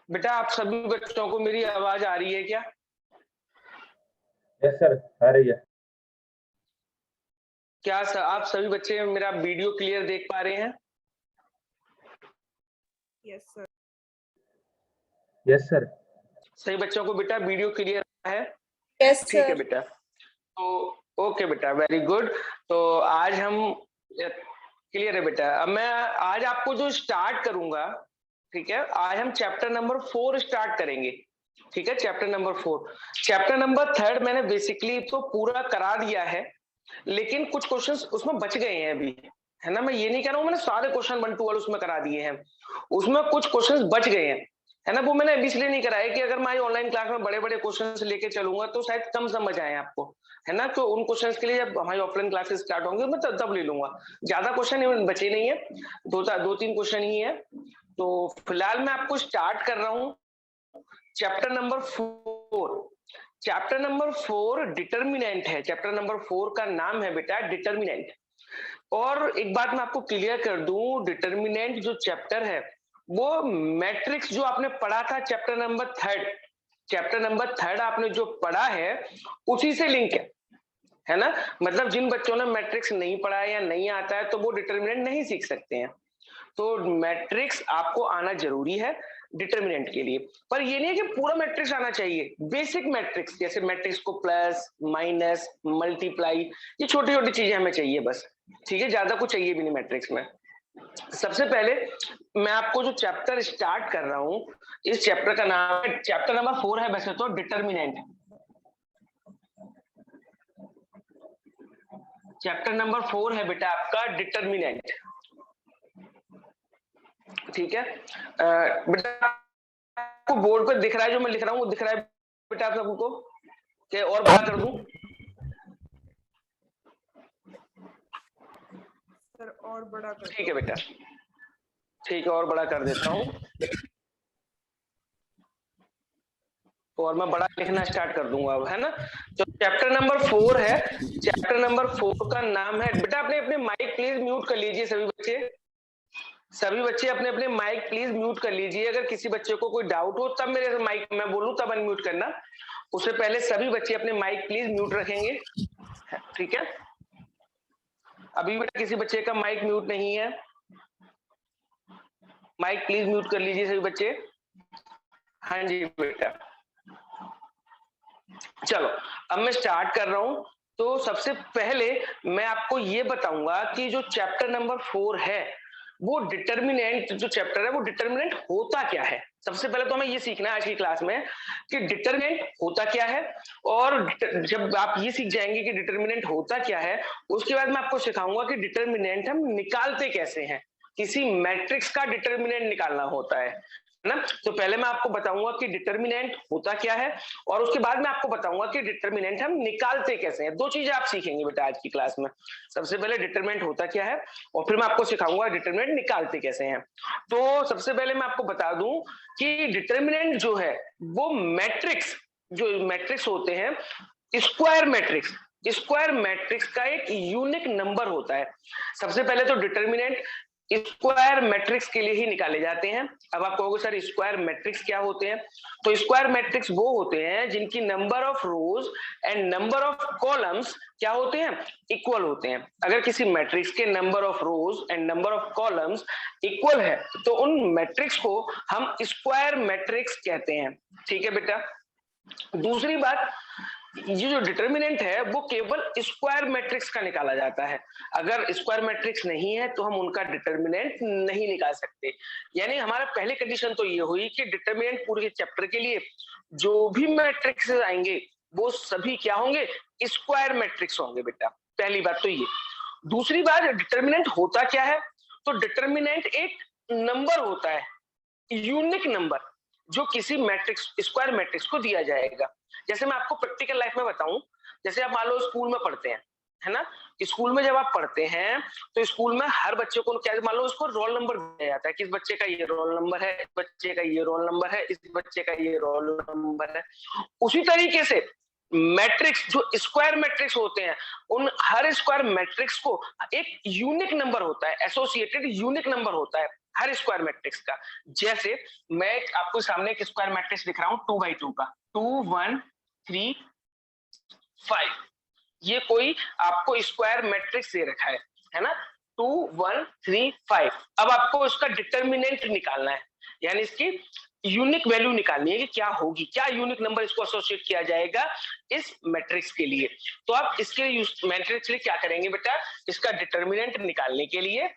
बेटा आप सभी बच्चों को मेरी आवाज आ रही है क्या? यस सर, आ रही है। क्या आप सभी बच्चे मेरा वीडियो क्लियर देख पा रहे हैं? Yes sir. Yes sir. सही बच्चों को बेटा वीडियो क्लियर है? यस ठीक है सर। बेटा। तो ओके बेटा, वेरी गुड। तो आज हम क्लियर है बेटा। अब मैं आज आपको जो स्टार्ट करूंगा, ठीक है, आज हम चैप्टर नंबर 4 स्टार्ट करेंगे। ठीक है, चैप्टर नंबर 4। चैप्टर नंबर 3 मैंने बेसिकली तो पूरा करा दिया है, लेकिन कुछ क्वेश्चंस उसमें बच गए हैं अभी, है ना। मैं ये नहीं कह रहा हूँ मैंने सारे क्वेश्चन 1 टू 1 उसमें करा दिए हैं, उसमें कुछ क्वेश्चंस बच गए हैं, है ना। वो मैंने इसलिए नहीं कराया कि अगर मैं ऑनलाइन क्लास में बड़े बड़े क्वेश्चंस लेके चलूंगा तो शायद कम समझ आए आपको, है ना। तो उन क्वेश्चंस के लिए जब हमारी ऑफलाइन क्लासेस स्टार्ट होंगे मैं तब ले लूंगा। ज्यादा क्वेश्चन बचे नहीं है, दो तीन क्वेश्चन ही है। तो फिलहाल मैं आपको स्टार्ट कर रहा हूँ chapter number 4। Chapter number 4 determinant है। चैप्टर नंबर 4 का नाम है बेटा डिटर्मिनेंट। और एक बात मैं आपको क्लियर कर दूं, डिटर्मिनेंट जो चैप्टर है वो मैट्रिक्स जो आपने पढ़ा था चैप्टर नंबर 3 आपने जो पढ़ा है उसी से लिंक है ना। मतलब जिन बच्चों ने मैट्रिक्स नहीं पढ़ा है या नहीं आता है तो वो डिटर्मिनेंट नहीं सीख सकते हैं। तो मैट्रिक्स आपको आना जरूरी है डिटर्मिनेंट के लिए, पर ये नहीं है कि पूरा मैट्रिक्स आना चाहिए। बेसिक मैट्रिक्स जैसे मैट्रिक्स को प्लस माइनस मल्टीप्लाई, ये छोटी छोटी चीजें हमें चाहिए बस, ठीक है, ज्यादा कुछ चाहिए भी नहीं मैट्रिक्स में। सबसे पहले मैं आपको जो चैप्टर स्टार्ट कर रहा हूं, इस चैप्टर का नाम है, चैप्टर नंबर 4 है वैसे तो, डिटर्मिनेंट। चैप्टर नंबर 4 है बेटा आपका डिटर्मिनेंट, ठीक है। बेटा आपको बोर्ड पे दिख रहा है जो मैं लिख रहा हूँ, दिख रहा है बेटा आप सबको कि और बड़ा कर दूं? सर और बड़ा कर। ठीक है बेटा, ठीक है, और बड़ा कर देता हूँ और मैं बड़ा लिखना स्टार्ट कर दूंगा अब, है ना। तो चैप्टर नंबर 4 है। चैप्टर नंबर 4 का नाम है बेटा, अपने अपने माइक प्लीज म्यूट कर लीजिए सभी बच्चे। सभी बच्चे अपने अपने माइक प्लीज म्यूट कर लीजिए। अगर किसी बच्चे को कोई डाउट हो तब मेरे माइक मैं बोलूं तब अनम्यूट करना, उससे पहले सभी बच्चे अपने माइक प्लीज म्यूट रखेंगे, ठीक है। अभी बेटा किसी बच्चे का माइक म्यूट नहीं है, माइक प्लीज म्यूट कर लीजिए सभी बच्चे। हाँ जी बेटा, चलो अब मैं स्टार्ट कर रहा हूं। तो सबसे पहले मैं आपको ये बताऊंगा कि जो चैप्टर नंबर 4 है वो डिटर्मिनेंट जो चैप्टर है वो डिटर्मिनेंट होता क्या है। सबसे पहले तो हमें ये सीखना है आज की क्लास में कि डिटर्मिनेंट होता क्या है, और जब आप ये सीख जाएंगे कि डिटर्मिनेंट होता क्या है, उसके बाद मैं आपको सिखाऊंगा कि डिटर्मिनेंट हम निकालते कैसे हैं। किसी मैट्रिक्स का डिटर्मिनेंट निकालना होता है ना। तो पहले मैं आपको बताऊंगा कि डिटर्मिनेंट होता क्या है, और उसके बाद मैं आपको बताऊंगा कि डिटर्मिनेंट हम निकालते कैसे हैं। दो चीजें आप सीखेंगे बेटा आज की क्लास में। सबसे पहले डिटर्मिनेंट होता क्या है और फिर मैं आपको सिखाऊंगा डिटर्मिनेंट निकालते कैसे हैं। तो सबसे पहले मैं आपको बता दूं कि डिटर्मिनेंट जो है वो मैट्रिक्स, जो मैट्रिक्स होते हैं स्क्वायर मैट्रिक्स, स्क्वायर मैट्रिक्स का एक यूनिक नंबर होता है। सबसे पहले तो डिटर्मिनेंट स्क्वायर मैट्रिक्स के लिए ही निकाले जाते हैं। अब आप कहोगे सर स्क्वायर मैट्रिक्स क्या होते हैं? तो स्क्वायर मैट्रिक्स वो होते हैं जिनकी number of rose and number of columns क्या होते हैं, इक्वल होते हैं। अगर किसी मैट्रिक्स के number of rose and number of columns equal है तो उन मैट्रिक्स को हम स्क्वायर मैट्रिक्स कहते हैं, ठीक है बेटा। दूसरी बात, ये जो डिटर्मिनेंट है वो केवल स्क्वायर मैट्रिक्स का निकाला जाता है। अगर स्क्वायर मैट्रिक्स नहीं है तो हम उनका डिटर्मिनेंट नहीं निकाल सकते। यानी हमारा पहले कंडीशन तो ये हुई कि डिटर्मिनेंट पूरे चैप्टर के लिए जो भी मैट्रिक्स आएंगे वो सभी क्या होंगे, स्क्वायर मैट्रिक्स होंगे बेटा। पहली बात तो ये। दूसरी बात, डिटर्मिनेंट होता क्या है? तो डिटर्मिनेंट एक नंबर होता है, यूनिक नंबर, जो किसी मैट्रिक्स स्क्वायर मैट्रिक्स को दिया जाएगा। जैसे मैं आपको प्रैक्टिकल लाइफ में बताऊं, जैसे आप मान लो स्कूल में पढ़ते हैं, है ना। स्कूल में जब आप पढ़ते हैं तो स्कूल में हर बच्चे को क्या मान लो उसको रोल नंबर दिया जाता है कि इस बच्चे का ये रोल नंबर है, इस बच्चे का ये रोल नंबर है, इस बच्चे का ये रोल नंबर है। उसी तरीके से मैट्रिक्स जो स्क्वायर मैट्रिक्स होते हैं, उन हर स्क्वायर मैट्रिक्स को एक यूनिक नंबर होता है, एसोसिएटेड यूनिक नंबर होता है। हर स्क्वायर मैट्रिक्स का। जैसे मैं आपको सामने एक स्क्वायर मैट्रिक्स दिख रहा हूं 2x2 का, 2 1 3 5, ये कोई आपको स्क्वायर मैट्रिक्स दे रखा है ना, 2 1 3 5। अब आपको इसका डिटर्मिनेंट निकालना है, यानी इसकी यूनिक वैल्यू निकालनी है कि क्या होगी, क्या यूनिक नंबर इसको एसोसिएट किया जाएगा इस मैट्रिक्स के लिए। तो आप इसके मैट्रिक्स के लिए क्या करेंगे बेटा, इसका डिटर्मिनेंट निकालने के लिए,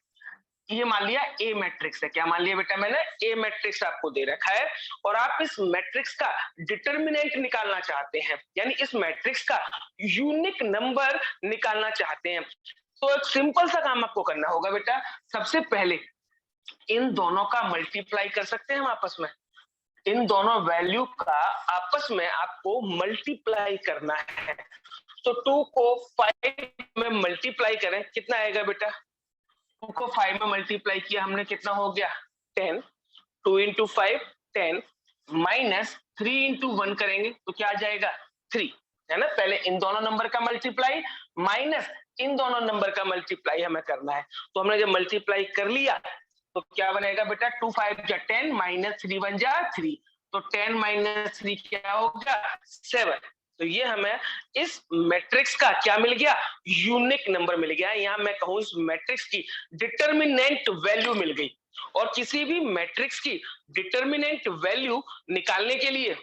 ये मान लिया ए मैट्रिक्स है, क्या मान लिया बेटा मैंने, ए मैट्रिक्स आपको दे रखा है और आप इस मैट्रिक्स का डिटर्मिनेंट निकालना चाहते हैं, यानी इस मैट्रिक्स का यूनिक नंबर निकालना चाहते हैं। तो एक सिंपल सा काम आपको करना होगा बेटा, सबसे पहले इन दोनों का मल्टीप्लाई कर सकते हैं हम आपस में, इन दोनों वैल्यू का आपस में आपको मल्टीप्लाई करना है। तो 2 को 5 में मल्टीप्लाई करें, कितना आएगा बेटा, 2 को 5 में मल्टीप्लाई किया हमने, कितना हो गया 10, 2 इंटू 5 10, माइनस 3 इंटू 1 करेंगे तो क्या आ जाएगा 3, है ना। पहले इन दोनों नंबर का मल्टीप्लाई माइनस इन दोनों नंबर का मल्टीप्लाई हमें करना है। तो हमने जब मल्टीप्लाई कर लिया तो क्या बनेगा बेटा, 2 5 जा 10 माइनस 3 1 जा 3, तो 10 माइनस 3 क्या होगा 7। तो ये हमें इस मैट्रिक्स का क्या मिल गया, यूनिक नंबर मिल गया। यहां मैं कहूं इस मैट्रिक्स की डिटर्मिनेंट वैल्यू मिल गई। और किसी भी मैट्रिक्स की डिटर्मिनेंट वैल्यू निकालने के लिए,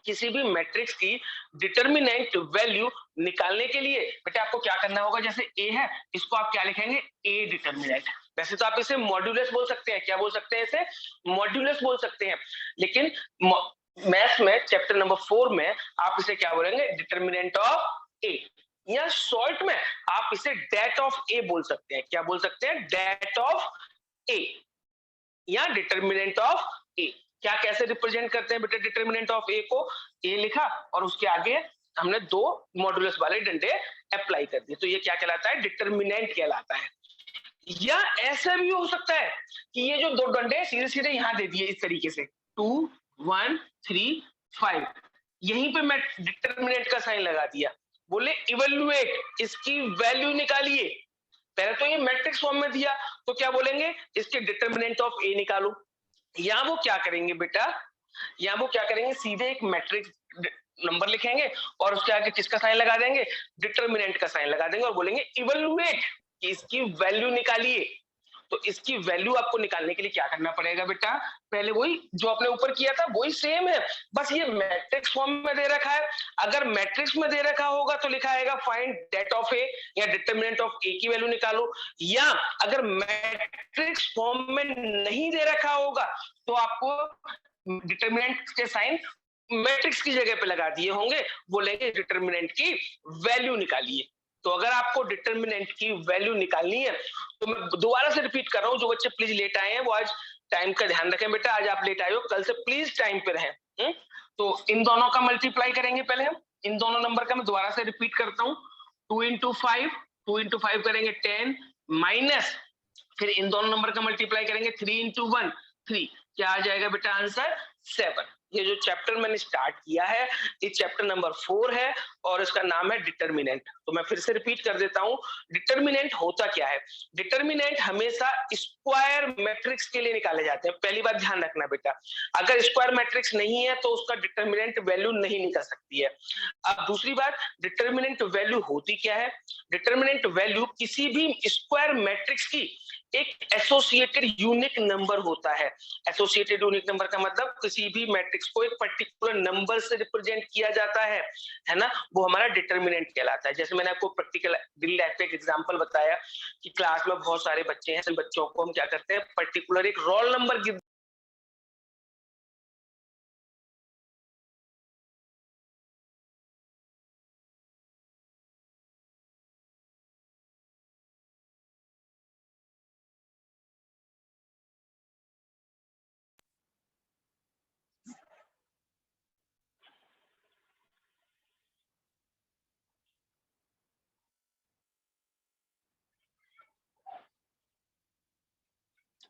किसी भी मैट्रिक्स की डिटर्मिनेंट वैल्यू निकालने के लिए बेटा आपको क्या करना होगा, जैसे ए है इसको आप क्या लिखेंगे, ए डिटर्मिनेंट। वैसे तो आप इसे मॉड्यूलस बोल सकते हैं, क्या बोल सकते हैं इसे, मॉड्यूलस बोल सकते हैं, लेकिन मैथ्स में चैप्टर नंबर 4 में आप इसे क्या बोलेंगे, डिटर्मिनेंट ऑफ ए, या शॉर्ट में आप इसे डेट ऑफ ए बोल सकते हैं। क्या बोल सकते हैं, डेट ऑफ ए या डिटर्मिनेंट ऑफ ए। क्या कैसे रिप्रेजेंट करते हैं बेटा डिटर्मिनेंट ऑफ ए को, ए लिखा और उसके आगे हमने दो मॉडुलस वाले डंडे अप्लाई कर दिए, तो ये क्या कहलाता है, डिटर्मिनेंट कहलाता है। या ऐसा भी हो सकता है कि ये जो दो डंडे सीधे सीधे यहां दे दिए इस तरीके से 2 1 3 5, यहीं पे मैं डिटर्मिनेंट का साइन लगा दिया, बोले इवेल्युएट इसकी वैल्यू निकालिए। पहले तो ये मैट्रिक्स फॉर्म में दिया तो क्या बोलेंगे, इसके डिटर्मिनेंट ऑफ ए निकालो। या वो क्या करेंगे बेटा, या वो क्या करेंगे, सीधे एक मैट्रिक्स नंबर लिखेंगे और उसके आगे किसका साइन लगा देंगे, डिटर्मिनेंट का साइन लगा देंगे और बोलेंगे इवेल्युएट कि इसकी वैल्यू निकालिए। तो इसकी वैल्यू आपको निकालने के लिए क्या करना पड़ेगा बेटा, पहले वही जो आपने ऊपर किया था वही सेम है, बस ये मैट्रिक्स फॉर्म में दे रखा है। अगर मैट्रिक्स में दे रखा होगा तो लिखा आएगा फाइंड डेट ऑफ ए या डिटर्मिनेंट ऑफ ए की वैल्यू निकालो, या अगर मैट्रिक्स फॉर्म में नहीं दे रखा होगा तो आपको डिटर्मिनेंट के साइन मैट्रिक्स की जगह पे लगा दिए होंगे, बोलेंगे डिटर्मिनेंट की वैल्यू निकालिए। तो अगर आपको डिटर्मिनेंट की वैल्यू निकालनी है तो मैं दोबारा से रिपीट कर रहा हूं, जो बच्चे प्लीज लेट आए हैं वो आज टाइम का ध्यान रखें बेटा, आज आप लेट आए हो, कल से प्लीज टाइम पे रहें। तो इन दोनों का मल्टीप्लाई करेंगे पहले हम, इन दोनों नंबर का मैं दोबारा से रिपीट करता हूं, 2 इंटू 5 करेंगे 10, माइनस फिर इन दोनों नंबर का मल्टीप्लाई करेंगे 3 इंटू 1 3, क्या आ जाएगा बेटा आंसर 7। ये जो चैप्टर मैंने स्टार्ट किया है ये चैप्टर नंबर 4 है और इसका नाम है डिटर्मिनेंट। तो मैं फिर से रिपीट कर देता हूं, डिटर्मिनेंट होता क्या है, डिटर्मिनेंट हमेशा स्क्वायर मैट्रिक्स के लिए निकाले जाते हैं। पहली बात ध्यान रखना बेटा, अगर स्क्वायर मैट्रिक्स नहीं है तो उसका डिटर्मिनेंट वैल्यू नहीं निकल सकती है। अब दूसरी बात, डिटर्मिनेंट वैल्यू होती क्या है, डिटर्मिनेंट वैल्यू किसी भी स्क्वायर मैट्रिक्स की एक एसोसिएटेड यूनिक नंबर होता है। एसोसिएटेड यूनिक नंबर का मतलब किसी भी मैट्रिक्स को एक पर्टिकुलर नंबर से रिप्रेजेंट किया जाता है ना, वो हमारा डिटर्मिनेंट कहलाता है। जैसे मैंने आपको प्रैक्टिकल रियल लाइफ का एक एग्जांपल बताया कि क्लास में बहुत सारे बच्चे हैं, बच्चों को हम क्या करते हैं, पर्टिकुलर एक रोल नंबर गिव।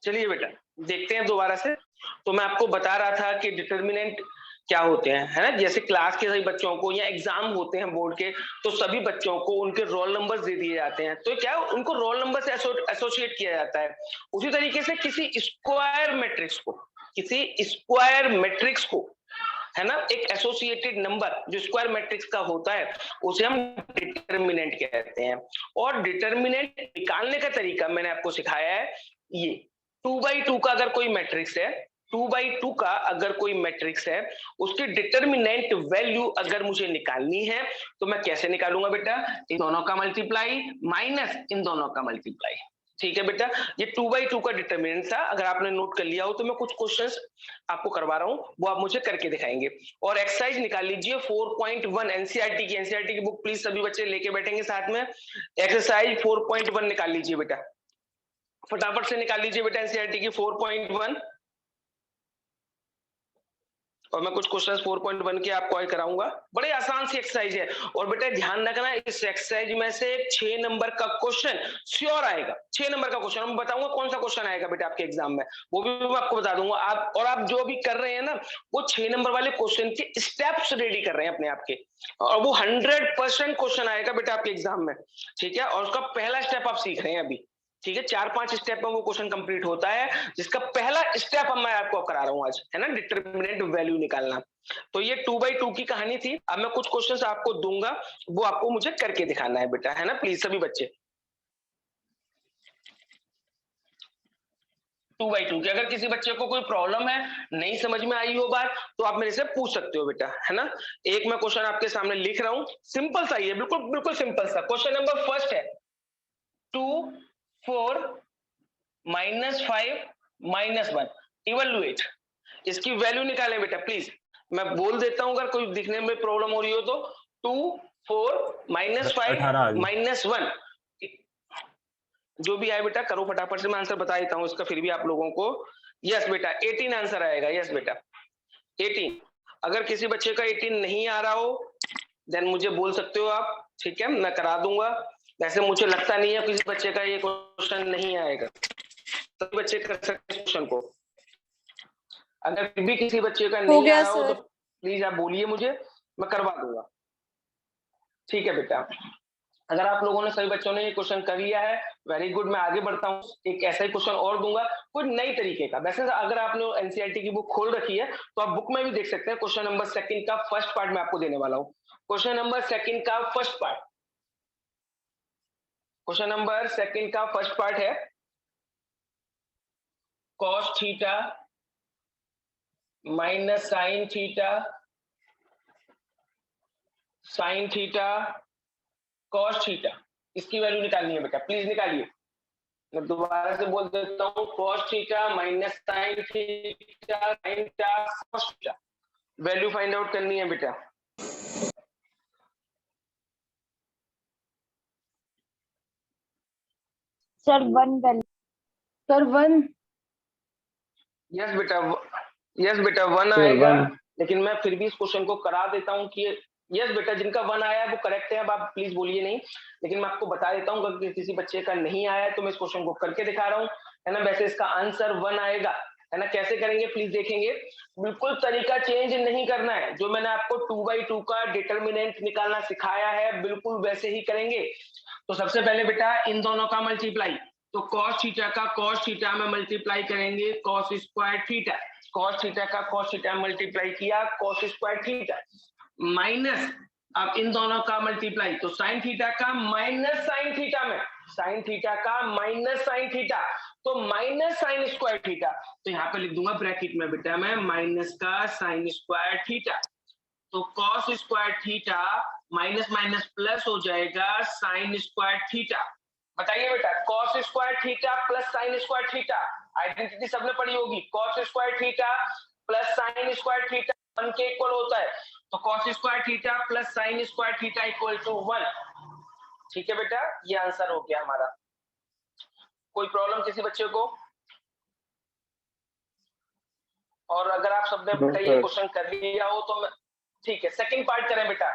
चलिए बेटा देखते हैं दोबारा से। तो मैं आपको बता रहा था कि डिटर्मिनेंट क्या होते हैं, है ना, जैसे क्लास के सभी बच्चों को या एग्जाम होते हैं बोर्ड के, तो सभी बच्चों को उनके रोल नंबर्स दे दिए जाते हैं, तो क्या उनको रोल नंबर से एसोसिएट किया जाता है। उसी तरीके से किसी स्क्वायर मैट्रिक्स को, है ना, एक एसोसिएटेड नंबर जो स्क्वायर मैट्रिक्स का होता है उसे हम डिटर्मिनेंट कहते हैं। और डिटर्मिनेंट निकालने का तरीका मैंने आपको सिखाया है, ये 2/2 का अगर कोई मैट्रिक्स है, 2/2 का अगर कोई मैट्रिक्स है, उसकी डिटर्मिनेंट वैल्यू अगर मुझे निकालनी है तो मैं कैसे निकालूंगा बेटा, इन दोनों का मल्टीप्लाई माइनस इन दोनों का मल्टीप्लाई। ठीक है बेटा, ये 2/2 का डिटर्मिनेंट था, अगर आपने नोट कर लिया हो तो मैं कुछ क्वेश्चंस आपको करवा रहा हूं, वो आप मुझे करके दिखाएंगे। और एक्सरसाइज निकाल लीजिए 4.1 एनसीईआरटी की बुक प्लीज सभी बच्चे लेके बैठेंगे साथ में। एक्सरसाइज 4.1 निकाल लीजिए बेटा, फटाफट से निकाल लीजिए बेटा एनसीईआरटी की 4.1। और मैं कुछ क्वेश्चंस 4.1 के आपको कराऊंगा, बड़े आसान सी एक्सरसाइज है। और बेटा ध्यान रखना, इस एक्सरसाइज में से 6 नंबर का क्वेश्चन श्योर आएगा, 6 नंबर का क्वेश्चन। मैं बताऊंगा कौन सा क्वेश्चन आएगा बेटा आपके एग्जाम में, वो भी मैं आपको बता दूंगा। आप जो भी कर रहे हैं ना, वो 6 नंबर वाले क्वेश्चन के स्टेप्स रेडी कर रहे हैं अपने आप के, और वो 100% क्वेश्चन आएगा बेटा आपके एग्जाम में। ठीक है, और उसका पहला स्टेप आप सीख रहे हैं अभी। ठीक है, 4-5 स्टेप में वो क्वेश्चन कंप्लीट होता है, जिसका पहला स्टेप मैं आपको करा रहा हूं आज, है ना, डिटरमिनेंट वैल्यू निकालना। तो ये 2/2 की कहानी थी। अब मैं कुछ क्वेश्चंस आपको दूंगा, वो आपको मुझे करके दिखाना है बेटा, है ना, प्लीज सभी बच्चे। 2/2 की अगर किसी बच्चे को कोई प्रॉब्लम है, नहीं समझ में आई हो बात, तो आप मेरे से पूछ सकते हो बेटा, है ना। एक मैं क्वेश्चन आपके सामने लिख रहा हूं, सिंपल सा ही है, बिल्कुल बिल्कुल सिंपल सा। क्वेश्चन नंबर फर्स्ट है 2 4 -5 -1 इवैल्यूएट, इसकी वैल्यू निकालें बेटा प्लीज। मैं बोल देता हूं अगर कोई दिखने में प्रॉब्लम हो रही हो तो। 2 4 -5 -1, जो भी आए बेटा करो फटाफट से, मैं आंसर बता देता हूं इसका फिर भी आप लोगों को। यस बेटा 18 आंसर आएगा, यस बेटा 18। अगर किसी बच्चे का 18 नहीं आ रहा हो देन मुझे बोल सकते हो आप, ठीक है, मैं करा दूंगा। वैसे मुझे लगता नहीं है किसी बच्चे का ये क्वेश्चन नहीं आएगा, सभी बच्चे कर सकते हैं क्वेश्चन को। अगर फिर भी किसी बच्चे का नहीं आ रहा हो तो प्लीज आप बोलिए मुझे, मैं करवा दूंगा। ठीक है बेटा, अगर आप लोगों ने सभी बच्चों ने ये क्वेश्चन कर लिया है, वेरी गुड। मैं आगे बढ़ता हूँ, एक ऐसा ही क्वेश्चन और दूंगा कोई नई तरीके का। वैसे अगर आपने एनसीईआरटी की बुक खोल रखी है तो आप बुक में भी देख सकते हैं। क्वेश्चन नंबर 2 का फर्स्ट पार्ट मैं आपको देने वाला हूँ। क्वेश्चन नंबर 2 का फर्स्ट पार्ट, क्वेश्चन नंबर 2 का फर्स्ट पार्ट है cos theta minus sine theta, sine theta cos theta, इसकी वैल्यू निकालनी है बेटा, प्लीज निकालिए। मैं दोबारा से बोल देता हूँ, cos theta minus sine theta sine theta cos theta, value find out करनी है बेटा। Sir 1 value, sir 1। यस बेटा 1 आएगा, लेकिन मैं फिर भी इस क्वेश्चन को करा देता हूँ कि यस बेटा जिनका 1 आया है वो करेक्ट है। अब आप प्लीज बोलिए नहीं, लेकिन मैं आपको बता देता हूँ अगर किसी बच्चे का नहीं आया है तो मैं इस क्वेश्चन को करके दिखा रहा हूँ, है ना। वैसे इसका आंसर 1 आएगा, है ना। कैसे करेंगे प्लीज देखेंगे, बिल्कुल तरीका चेंज नहीं करना है। जो मैंने आपको 2/2 का डिटर्मिनेंट निकालना सिखाया है बिल्कुल वैसे ही करेंगे। तो सबसे पहले बेटा इन दोनों का मल्टीप्लाई, तो cos थीटा का cos थीटा में मल्टीप्लाई करेंगे cos square theta, cos theta का cos थीटा मल्टीप्लाई किया cos स्क्वायर थीटा, माइनस अब इन दोनों का मल्टीप्लाई, तो sin थीटा का माइनस sin थीटा में, sin थीटा का माइनस sin थीटा, तो माइनस sin स्क्वायर थीटा, तो यहाँ पे लिख दूंगा ब्रैकेट में बेटा मैं माइनस का sin स्क्वायर थीटा, तो cos square theta minus minus plus हो जाएगा sin स्क्वायर थीटा। बताइए बेटा cos square theta plus sin square theta, identity सबने पढ़ी होगी, cos square theta plus sin square theta 1 के इक्वल होता है, तो cos square theta plus sin square theta equal to 1। ठीक है बेटा, ये आंसर हो गया हमारा। कोई प्रॉब्लम किसी बच्चे को? और अगर आप सबने बेटा ये क्वेश्चन कर लिया हो तो ठीक है, सेकंड पार्ट करें बेटा।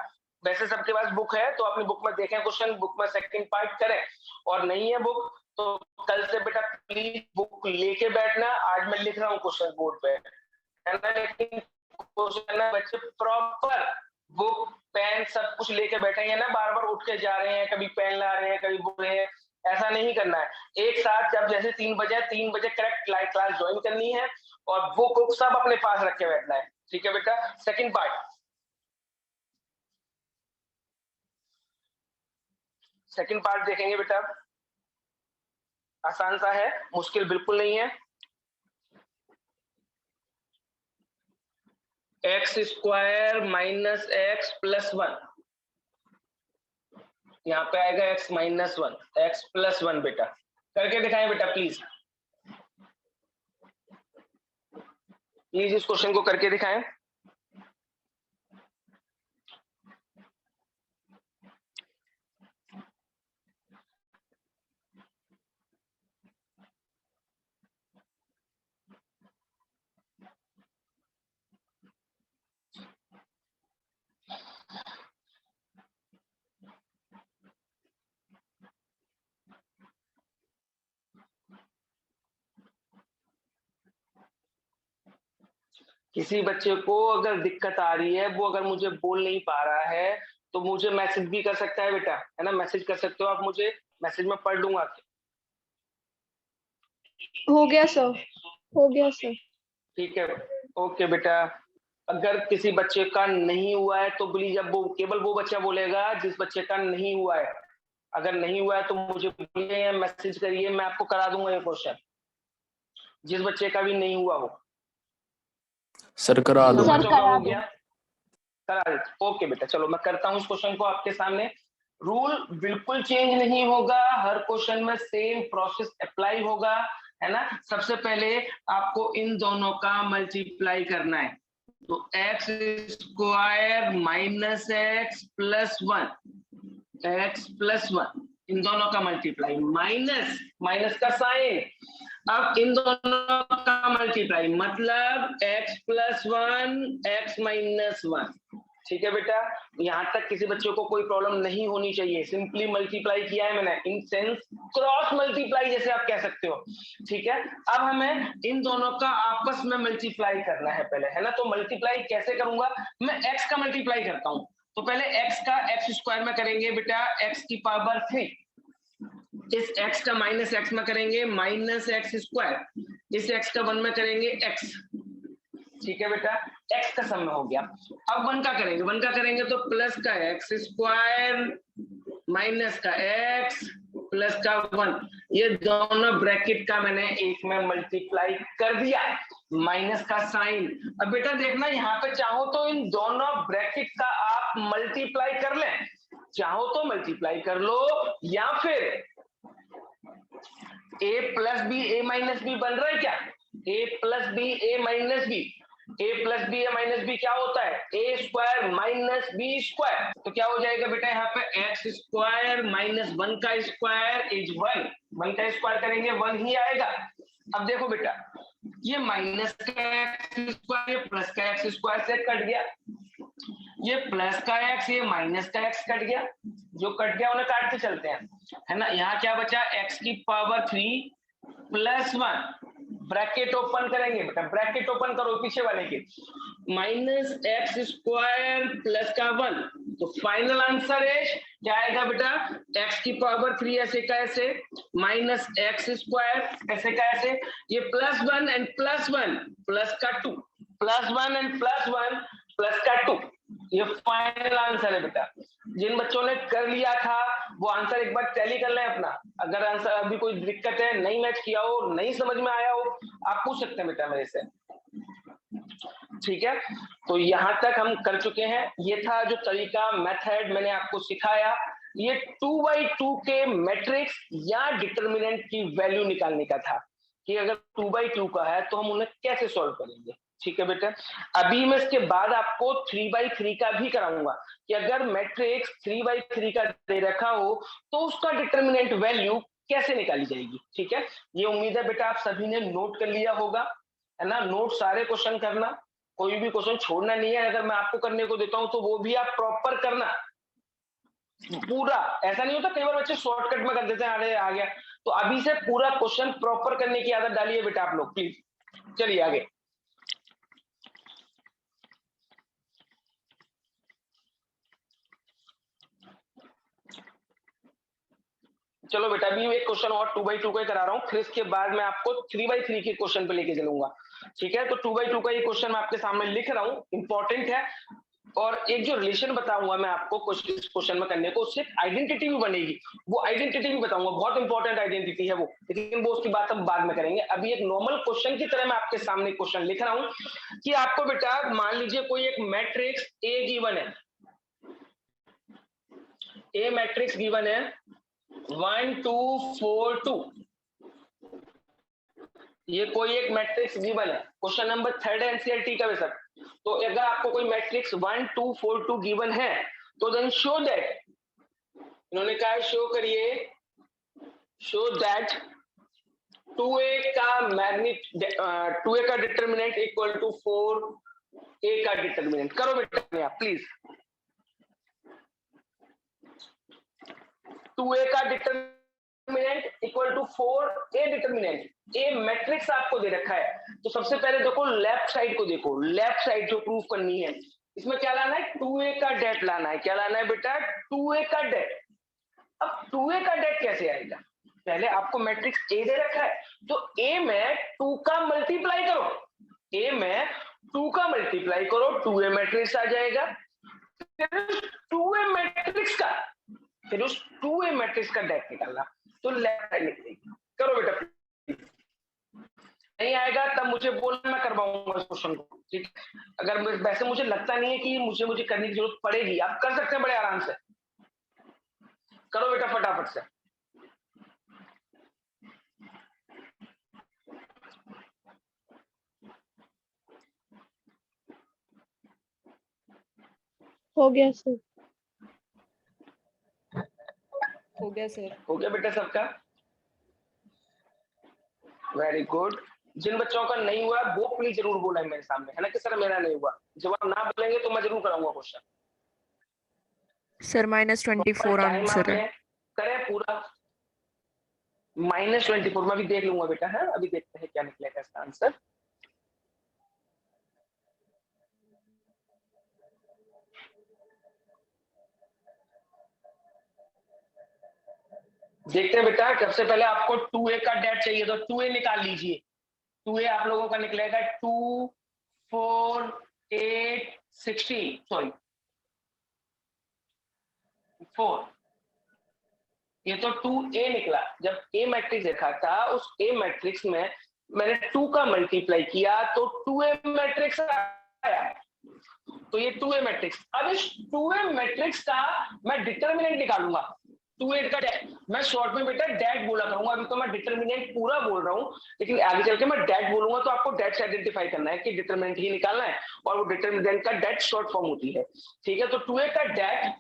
वैसे सबके पास बुक है तो अपनी बुक में देखें क्वेश्चन, बुक में सेकंड पार्ट करें, और नहीं है बुक तो कल से बेटा प्लीज बुक लेके बैठना। आज मैं लिख रहा हूँ क्वेश्चन बोर्ड पे, है ना, लेकिन क्वेश्चन है बच्चे प्रॉपर बुक पेन सब कुछ लेके बैठेंगे ना, बार बार उठ के जा रहे हैं, कभी पेन ला रहे हैं, कभी बुक रहे हैं, ऐसा नहीं करना है। एक साथ जब जैसे 3 बजे करेक्ट क्लास ज्वाइन करनी है और बुक सब अपने पास रख के बैठना है। ठीक है बेटा। सेकंड पार्ट देखेंगे बेटा, आसान सा है, मुश्किल बिल्कुल नहीं है। X square minus x plus 1, यहाँ पे आएगा एक्स माइनस 1, एक्स प्लस 1 बेटा। करके दिखाएं बेटा प्लीज, प्लीज इस क्वेश्चन को करके दिखाएं। किसी बच्चे को अगर दिक्कत आ रही है, वो अगर मुझे बोल नहीं पा रहा है तो मुझे मैसेज भी कर सकता है बेटा, है ना, मैसेज कर सकते हो आप मुझे, मैसेज में पढ़ लूंगा। हो गया सर, हो गया सर। ठीक है, ओके बेटा। अगर किसी बच्चे का नहीं हुआ है तो प्लीज, अब वो केवल वो बच्चा बोलेगा जिस बच्चे का नहीं हुआ है। अगर नहीं हुआ है तो मुझे बोलिए या मैसेज करिए, मैं आपको करा दूंगा ये क्वेश्चन, जिस बच्चे का भी नहीं हुआ हो। सर करा दो। सर करा हो दो। गया, करा दे। ओके बेटा, चलो मैं करता हूँ इस क्वेश्चन को आपके सामने। रूल बिल्कुल चेंज नहीं होगा, हर क्वेश्चन में सेम प्रोसेस अप्लाई होगा, है ना। सबसे पहले आपको इन दोनों का मल्टीप्लाई करना है, तो x square minus x plus 1, x plus 1, इन दोनों का मल्टीप्लाई, माइनस माइनस का साइन, अब इन दोनों का मल्टीप्लाई, मतलब x प्लस 1 x माइनस 1। ठीक है बेटा, यहां तक किसी बच्चे को कोई प्रॉब्लम नहीं होनी चाहिए, सिंपली मल्टीप्लाई किया है मैंने, इन सेंस क्रॉस मल्टीप्लाई जैसे आप कह सकते हो। ठीक है, अब हमें इन दोनों का आपस में मल्टीप्लाई करना है पहले, है ना। तो मल्टीप्लाई कैसे करूंगा, मैं x का मल्टीप्लाई करता हूं, तो पहले x का x स्क्वायर में करेंगे बेटा, x की पावर 3, इस x का माइनस x में करेंगे माइनस एक्स स्क्वायर, इस x का 1 में करेंगे x। ठीक है बेटा, x का सम में हो गया। अब 1 का करेंगे, 1 का करेंगे तो प्लस का एक्स स्क्वायर माइनस का x प्लस का 1, ये दोनों ब्रैकेट का मैंने एक में मल्टीप्लाई कर दिया, माइनस का साइन। अब बेटा देखना, यहाँ पे चाहो तो इन दोनों ब्रैकेट का आप मल्टीप्लाई कर ले, चाहो तो मल्टीप्लाई कर लो, या फिर a plus B A minus B बन रहा है क्या, a plus B A minus B, a plus B A minus B क्या होता है, a square minus B square, तो क्या हो जाएगा बेटा यहाँ पे एक्स स्क्वायर माइनस 1 का स्क्वायर इज 1, 1 का स्क्वायर करेंगे 1 ही आएगा। अब देखो बेटा, ये माइनस का एक्स स्क्वायर प्लस का एक्स स्क्वायर से कट गया, ये प्लस का एक्स ये माइनस का एक्स कट गया, जो कट गया उन्हें काटते चलते हैं, है ना। यहाँ क्या बचा, एक्स की पावर 3 प्लस 1, ब्रैकेट ओपन करेंगे बेटा, ब्रैकेट ओपन करो पीछे वाले के, माइनस एक्स स्क्वायर प्लस का 1, तो फाइनल आंसर है क्या आएगा बेटा, एक्स की पावर 3 ऐसे का ऐसे, माइनस एक्स स्क्वायर ऐसे का ऐसे, ये प्लस 1 एंड प्लस 1 प्लस का 2, प्लस 1 एंड प्लस 1 प्लस का 2, ये फाइनल आंसर है बेटा। जिन बच्चों ने कर लिया था वो आंसर एक बार टैली कर लें अपना, अगर आंसर अभी कोई दिक्कत है, नहीं मैच किया हो, नहीं समझ में आया हो, आप पूछ सकते हैं बेटा मेरे से। ठीक है, तो यहां तक हम कर चुके हैं, ये था जो तरीका, मेथड मैंने आपको सिखाया, ये 2x2 के मैट्रिक्स या डिटरमिनेंट की वैल्यू निकालने का था, कि अगर 2x2 का है तो हम उन्हें कैसे सॉल्व करेंगे। ठीक है बेटा, अभी मैं इसके बाद आपको 3x3 का भी कराऊंगा, कि अगर मैट्रिक्स 3x3 का दे रखा हो तो उसका डिटरमिनेंट वैल्यू कैसे निकाली जाएगी। ठीक है, ये उम्मीद है बेटा आप सभी ने नोट कर लिया होगा, है ना। नोट सारे क्वेश्चन करना, कोई भी क्वेश्चन छोड़ना नहीं है, अगर मैं आपको करने को देता हूं तो वो भी आप प्रॉपर करना पूरा, ऐसा नहीं होता कई बार बच्चे शॉर्टकट में कर देते हैं, अरे आ गया, तो अभी से पूरा क्वेश्चन प्रॉपर करने की आदत डालिए बेटा आप लोग प्लीज। चलिए आगे, चलो बेटा अभी एक क्वेश्चन और 2x2 का करा रहा हूँ, फिर इसके बाद मैं आपको 3x3 के क्वेश्चन पे लेके चलूंगा। ठीक है, तो 2x2 का ये क्वेश्चन मैं आपके सामने लिख रहा हूँ, इंपॉर्टेंट है। और एक जो रिलेशन बताऊंगा मैं आपको क्वेश्चन में करने को, उससे आइडेंटिटी भी बनेगी, वो आइडेंटिटी भी बताऊंगा, बहुत इंपॉर्टेंट आइडेंटिटी है वो, लेकिन वो उसकी बात हम बाद में करेंगे। अभी एक नॉर्मल क्वेश्चन की तरह मैं आपके सामने क्वेश्चन लिख रहा हूँ कि आपको बेटा मान लीजिए कोई एक मैट्रिक्स ए गिवन है, ए मैट्रिक्स गिवन है 1 2 4 2, ये कोई एक मैट्रिक्स गिवन है, क्वेश्चन नंबर 3 एनसीईआरटी का बेशक। तो अगर आपको कोई मैट्रिक्स 1 2 4 2 गिवन है तो देन शो दैट, इन्होंने कहा शो करिए, शो दैट 2a का मैग्नीट्यूड 2a का डिटरमिनेंट इक्वल टू 4a का डिटरमिनेंट। करो बेटा प्लीज, 2a का determinant equal to 4a determinant. A matrix आपको दे रखा है, तो सबसे पहले देखो लेफ्ट साइड को, देखो लेफ्ट साइड जो प्रूफ करनी है, इसमें क्या लाना है, 2a का डेट लाना है। क्या लाना है बेटा, 2a का डेट। अब 2a का डेट कैसे आएगा, पहले आपको मैट्रिक्स ए दे रखा है, तो a में 2 का मल्टीप्लाई करो, a में 2 का मल्टीप्लाई करो, 2a मैट्रिक्स आ जाएगा। फिर 2a मैट्रिक्स का, फिर उस 2a मैट्रिक्स का डेट निकालना, तो लेफ्ट साइड लिख देंगे। करो बेटा, नहीं आएगा तब मुझे बोलना, मैं करवाऊंगा इस क्वेश्चन को। ठीक, अगर वैसे मुझे लगता नहीं है कि मुझे करने की जरूरत पड़ेगी, आप कर सकते हैं बड़े आराम से। करो बेटा फटाफट से। हो गया सर। हो गया सर। हो गया बेटा सबका, वेरी गुड। जिन बच्चों का नहीं हुआ वो प्लीज जरूर बोला है मेरे सामने, है ना कि सर मेरा नहीं हुआ। जवाब ना बोलेंगे तो मैं जरूर कराऊंगा क्वेश्चन। सर -24 आंसर है। करें पूरा -24, मैं भी देख लूंगा बेटा, है अभी देखते हैं क्या निकलेगा इसका आंसर। देखते हैं बेटा, सबसे पहले आपको 2a का डेट चाहिए, तो 2a निकाल लीजिए। 2a आप लोगों का निकलेगा 2 4 8 16, सॉरी 4, ये तो 2a निकला। जब a मैट्रिक्स देखा था, उस a मैट्रिक्स में मैंने 2 का मल्टीप्लाई किया तो 2a मैट्रिक्स आया, तो ये 2a मैट्रिक्स। अब इस 2a मैट्रिक्स का मैं डिटरमिनेंट निकालूंगा, 2a का डेट। मैं शॉर्ट में बेटा डेट बोला करूंगा, अभी तो मैं डिटरमिनेंट पूरा बोल रहा हूँ, लेकिन आगे चल के मैं डेट बोलूंगा, तो आपको डेट से आइडेंटिफाई करना है कि डिटरमिनेंट ही निकालना है, और वो डिटरमिनेंट का डेट शॉर्ट फॉर्म होती है। ठीक है, तो 2a का डेट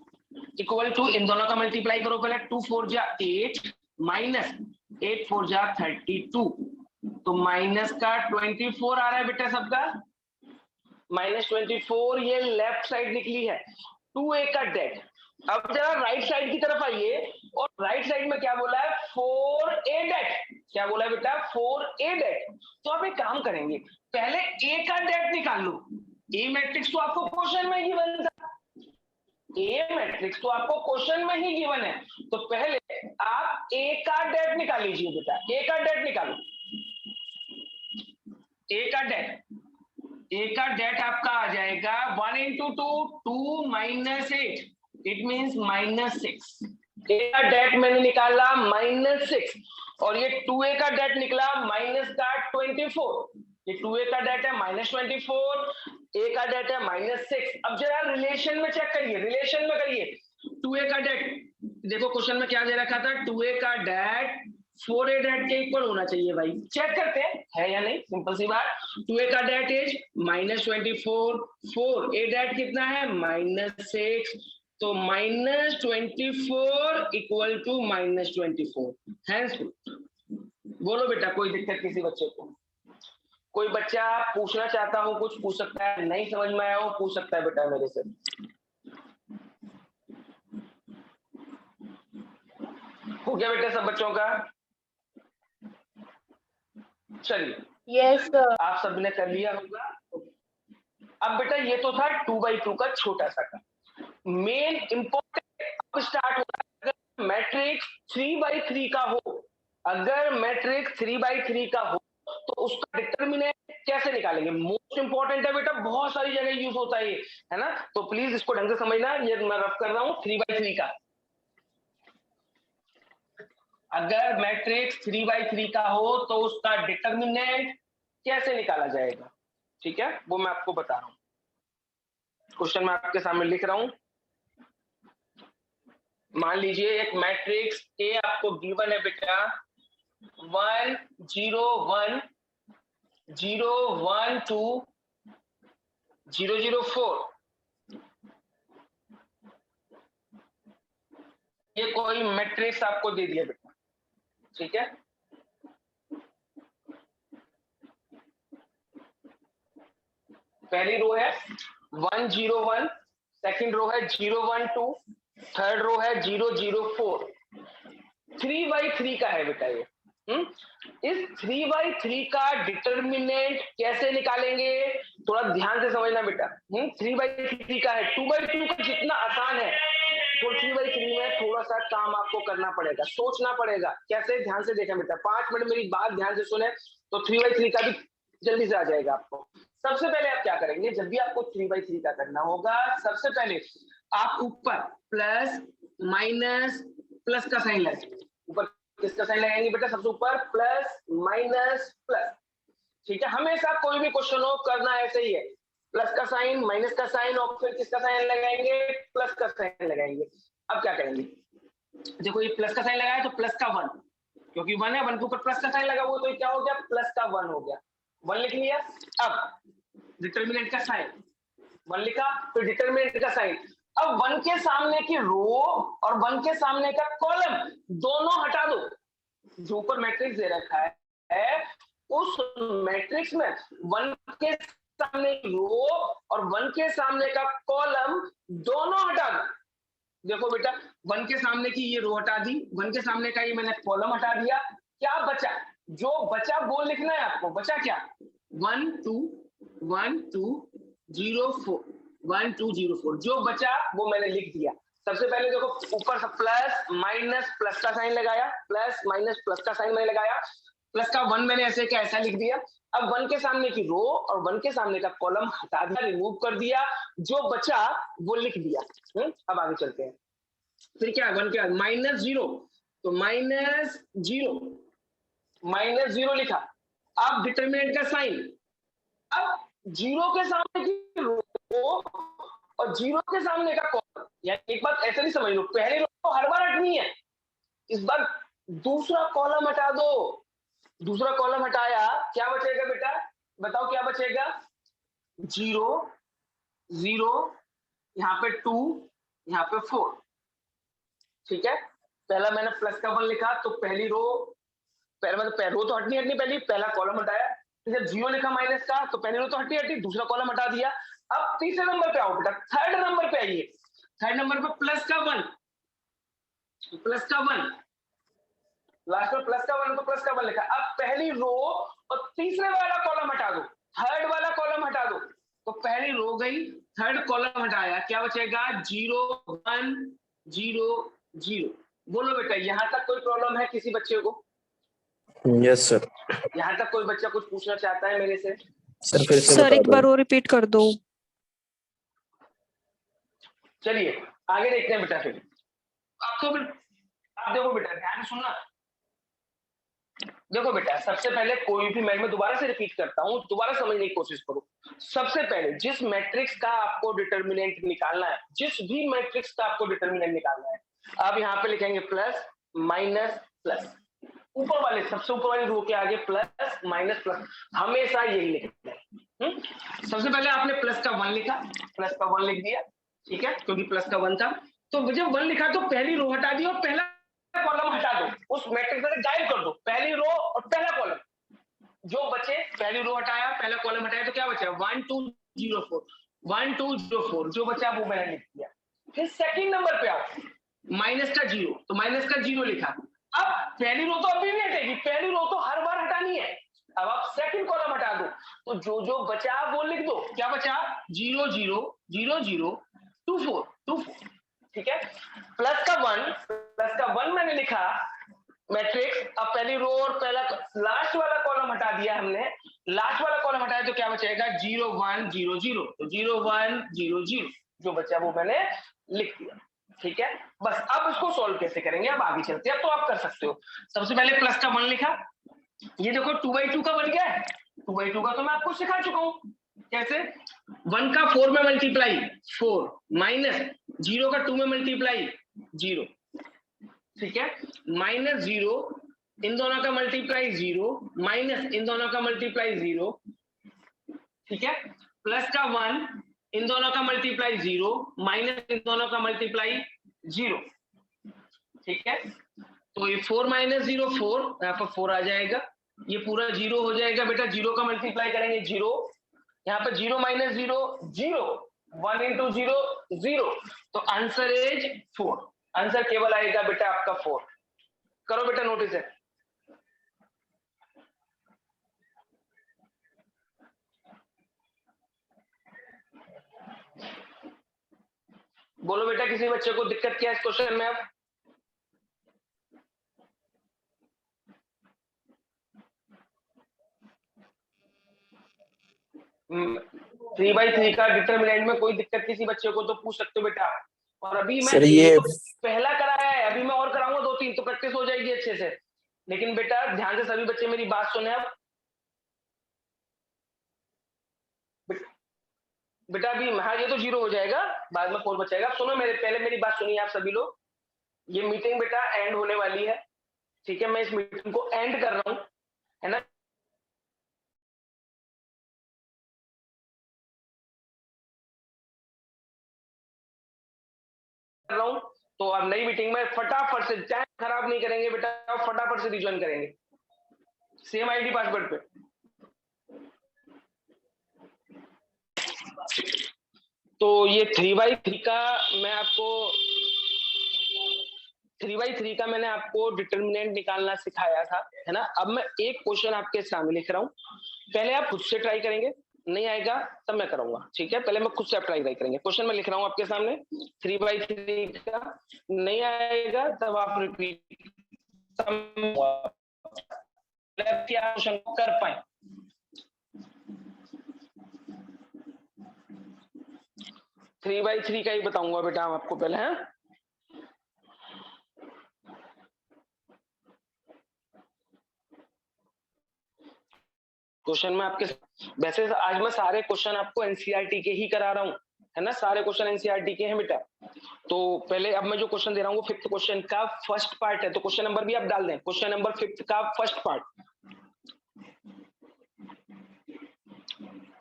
इक्वल टू, इन दोनों का मल्टीप्लाई करो पहले, 2 4 जा 8 माइनस 8 4 जा 32, तो माइनस का 24 आ रहा है बेटा सबका, -24, ये लेफ्ट साइड निकली है 2a का डेट। अब जरा राइट साइड की तरफ आइए, और राइट साइड में क्या बोला है, 4a डेट। क्या बोला है बेटा, 4a डेट। तो आप एक काम करेंगे, पहले a का डेट निकाल लो। a मैट्रिक्स तो आपको क्वेश्चन में ही गिवन था, a मैट्रिक्स तो आपको क्वेश्चन में ही गिवन है, तो पहले आप a का डेट निकाल लीजिए बेटा। a का डेट निकालो, a का डेट, a का डेट आपका आ जाएगा 1 into 2 2 minus 8, it means -6। a का डेट मैंने निकाला -6, और ये 2a का डेट निकला माइनस का 24। ये 2a का डेट है -24, a का डेट है -6। अब जरा रिलेशन में चेक करिए, रिलेशन में करिए 2a का डेट। देखो क्वेश्चन में क्या दे रखा था, 2a का डेट 4a डेट के इक्वल होना चाहिए भाई। चेक करते हैं है या नहीं, सिंपल सी बात। 2a का डेट इज -24, 4a डेट कितना है -6, तो -24 इक्वल टू -24। हैंस बोलो बेटा, कोई दिक्कत किसी बच्चे को? कोई बच्चा पूछना चाहता हो, कुछ पूछ सकता है, नहीं समझ में आया हो पूछ सकता है बेटा मेरे से। हो गया बेटा सब बच्चों का? चलिए, यस सर। आप सबने कर लिया होगा। अब बेटा ये तो था 2x2 का छोटा सा का। मेन इंपॉर्टेंट अब स्टार्ट हो रहा है, मैट्रिक्स 3/3 का हो, अगर मैट्रिक्स 3/3 का हो तो उसका डिटर्मिनेंट कैसे निकालेंगे? मोस्ट इंपॉर्टेंट है बेटा, बहुत सारी जगह यूज होता है ये, है ना? तो प्लीज इसको ढंग से समझना, ये मैं रफ कर रहा हूं 3/3 का। अगर मैट्रिक्स 3/3 का हो तो उसका डिटर्मिनेंट कैसे निकाला जाएगा? ठीक है, वो मैं आपको बता रहा हूं। क्वेश्चन मैं आपके सामने लिख रहा हूं। मान लीजिए एक मैट्रिक्स ए आपको गिवन है बेटा, 1 0 1 0 1 2 0 0 4। ये कोई मैट्रिक्स आपको दे दिया बेटा, ठीक है? पहली रो है 1 0 1, सेकंड रो है 0 1 2, थर्ड रो है 0 0 4। 3/3 का है बेटा ये। इस 3/3 का डिटर्मिनेंट कैसे निकालेंगे? थोड़ा ध्यान से समझना बेटा। 3/3 का है, 2/2 का जितना आसान है, तो 3/3 में थोड़ा सा काम आपको करना पड़ेगा, सोचना पड़ेगा। कैसे? ध्यान से देखें बेटा, 5 मिनट मेरी बात ध्यान से सुने तो 3/3 का भी जल्दी से आ जाएगा आपको। सबसे पहले आप क्या करेंगे, जब भी आपको 3/3 का करना होगा, सबसे पहले आप ऊपर प्लस माइनस प्लस का साइन लगाएंगे। ऊपर किसका साइन लगाएंगे बेटा? सबसे ऊपर प्लस माइनस प्लस। ठीक है, हमेशा कोई भी क्वेश्चन हो करना ऐसे ही है, प्लस का साइन माइनस का साइन और फिर किसका साइन लगाएंगे? प्लस का साइन लगाएंगे। अब क्या करेंगे, देखो ये प्लस का साइन लगाया तो प्लस का 1, क्योंकि 1 है, 1 के ऊपर प्लस का साइन लगा हुआ तो ये क्या हो गया? प्लस का 1 हो गया। 1 लिख लिया। अब डिटर्मिनेंट का साइन 1 लिखा, फिर डिटर्मिनेंट का साइन। अब 1 के सामने की रो और 1 के सामने का कॉलम दोनों हटा दो। जो ऊपर मैट्रिक्स दे रखा है उस मैट्रिक्स में 1 के सामने रो और 1 के सामने का कॉलम दोनों हटा दो। देखो बेटा, 1 के सामने की ये रो हटा दी, 1 के सामने का ये मैंने कॉलम हटा दिया। क्या बचा? जो बचा वो लिखना है आपको। बचा क्या? 1 2 1 2 0 4 1 2 0 4। जो बचा वो मैंने लिख दिया। सबसे पहले देखो ऊपर से प्लस माइनस प्लस का साइन लगाया, प्लस माइनस प्लस का साइन मैंने लगाया, प्लस का 1 मैंने ऐसे क्या ऐसा लिख दिया। अब 1 के सामने की रो और 1 के सामने का कॉलम हटा दिया, रिमूव कर दिया, जो बचा वो लिख दिया। अब आगे चलते हैं। फिर क्या 1 के -0, तो -0 लिखा। अब डिटरमिनेंट का साइन, अब 0 के सामने की रो और 0 के सामने का कॉलम, यानी एक बात ऐसे नहीं समझ लो, पहली रो तो हर बार हटनी है, इस बार दूसरा कॉलम हटा दो। दूसरा कॉलम हटाया, क्या बचेगा बेटा? बताओ क्या बचेगा? 0 0, यहाँ पे 2, यहाँ पे 4। ठीक है, पहला मैंने प्लस का 1 लिखा तो पहली रो, पहले मतलब रो तो हटनी पहली, पहला कॉलम हटाया। जब 0 लिखा माइनस का तो पहली रो तो हटी, दूसरा कॉलम हटा दिया। अब तीसरे नंबर पे आओ बेटा, थर्ड नंबर पे आइए। थर्ड नंबर पे प्लस का 1, लास्ट में प्लस का 1 तो प्लस का 1 लिखा। अब पहली रो और तीसरे वाला कॉलम हटा दो, थर्ड वाला कॉलम हटा दो, तो पहली रो गई, थर्ड कॉलम हटाया, क्या बचेगा? 0 1 0 0। बोलो बेटा, यहां तक कोई प्रॉब्लम है किसी बच्चे को? Yes sir. यहां तक कोई बच्चा कुछ पूछना चाहता है मेरे से? सर फिर से सर बता एक दो। बार और रिपीट कर दो। चलिए आगे देखते हैं बेटा। फिर आप देखो बेटा, ध्यान से सुनना। देखो बेटा, सबसे पहले कोई भी मैं दोबारा से रिपीट करता हूं, दोबारा समझने की कोशिश करो। सबसे पहले जिस मैट्रिक्स का आपको डिटर्मिनेंट निकालना है, जिस भी मैट्रिक्स का आपको डिटर्मिनेंट निकालना है, आप यहाँ पे लिखेंगे प्लस माइनस प्लस। ऊपर वाले सबसे ऊपर वाली रो के आगे प्लस माइनस प्लस, हमेशा यही लिखना है। सबसे पहले आपने प्लस का 1 लिखा, प्लस का 1 लिख दिया, ठीक है, क्योंकि प्लस का 1 था। तो जब 1 लिखा तो पहली रो हटा दी और पहला कॉलम हटा दो, उस मैट्रिक्स में गायब कर दो पहली रो और पहला कॉलम। जो बचे, पहली रो हटाया, पहला कॉलम हटाया, तो क्या बचा? 1 2 0 4 1 2 0 4। जो बचा वो मैंने लिख दिया। फिर सेकंड नंबर पे आओ, माइनस का 0, तो माइनस का 0 लिखा। अब पहली रो तो अभी नहीं हटेगी, पहली रो तो हर बार हटानी है। अब आप सेकंड कॉलम हटा दो, तो जो जो बचा वो लिख दो। क्या बचा? 0 0 0 0 2 4 2 4। ठीक है, प्लस का वन मैंने लिखा मैट्रिक्स। अब पहली रो और पहला लास्ट वाला कॉलम हटा दिया हमने, लास्ट वाला कॉलम हटाया तो क्या बचेगा 0 1 0 0, तो 0 1 0 0 जो बचा वो मैंने लिख दिया। ठीक है, बस अब इसको सॉल्व कैसे करेंगे, अब आगे चलते हैं। अब तो आप कर सकते हो। सबसे पहले प्लस का 1 लिखा, ये देखो 2/2 का बन गया है। 2/2 का तो मैं आपको सिखा चुका हूं कैसे, 1 का 4 में मल्टीप्लाई 4 माइनस 0 का 2 में मल्टीप्लाई 0, ठीक है, माइनस 0 इन दोनों का मल्टीप्लाई 0 माइनस इन दोनों का मल्टीप्लाई 0, ठीक है, प्लस का 1 इन दोनों का मल्टीप्लाई 0 माइनस इन दोनों का मल्टीप्लाई 0, ठीक है। तो ये 4 माइनस 0 4, यहाँ पर 4 आ जाएगा, ये पूरा 0 हो जाएगा बेटा। 0 का मल्टीप्लाई करेंगे 0, यहाँ पर 0 माइनस 0 0, 1 इंटू 0 0, तो आंसर इज 4। आंसर केवल आएगा बेटा आपका 4। करो बेटा नोटिस है। बोलो बेटा किसी बच्चे को दिक्कत क्या है इस क्वेश्चन में? अब 3/3 का डिटरमिनेंट में कोई दिक्कत किसी बच्चे को तो पूछ सकते हो बेटा। और अभी मैं सर ये तो पहला कराया है, अभी मैं और कराऊंगा 2-3 तो प्रैक्टिस हो जाएगी अच्छे से। लेकिन बेटा ध्यान से सभी बच्चे मेरी बात सुने। अब बेटा अभी हाँ ये तो 0 हो जाएगा, बाद में 4 बचेगा। सुनो मेरे पहले मेरी बात सुनिए आप सभी लोग। ये मीटिंग बेटा एंड होने वाली है, ठीक है, मैं इस मीटिंग को एंड कर रहा हूं, है ना। कर रहा हूं तो अब नई मीटिंग में फटाफट से टाइम खराब नहीं करेंगे बेटा, फटाफट से रिज्वाइन करेंगे सेम आईडी पासवर्ड पे। तो ये 3/3 का मैं आपको 3/3 का मैंने आपको डिटरमिनेंट निकालना सिखाया था, है ना। अब मैं एक क्वेश्चन आपके सामने लिख रहा हूं, पहले आप खुद से ट्राई करेंगे, नहीं आएगा तब मैं करूंगा, ठीक है। पहले मैं खुद से ट्राई करेंगे। क्वेश्चन मैं लिख रहा हूं आपके सामने 3/3 का, नहीं आएगा तब आप रिपीट क्वेश्चन कर पाए। थ्री बाई थ्री का ही बताऊंगा बेटा हम आपको पहले, है क्वेश्चन में आपके। वैसे आज मैं सारे क्वेश्चन आपको एनसीईआरटी के ही करा रहा हूं, है ना, सारे क्वेश्चन एनसीईआरटी के हैं बेटा। तो पहले अब मैं जो क्वेश्चन दे रहा हूँ वो 5th क्वेश्चन का फर्स्ट पार्ट है, तो क्वेश्चन नंबर भी आप डाल दें। क्वेश्चन नंबर 5th का फर्स्ट पार्ट,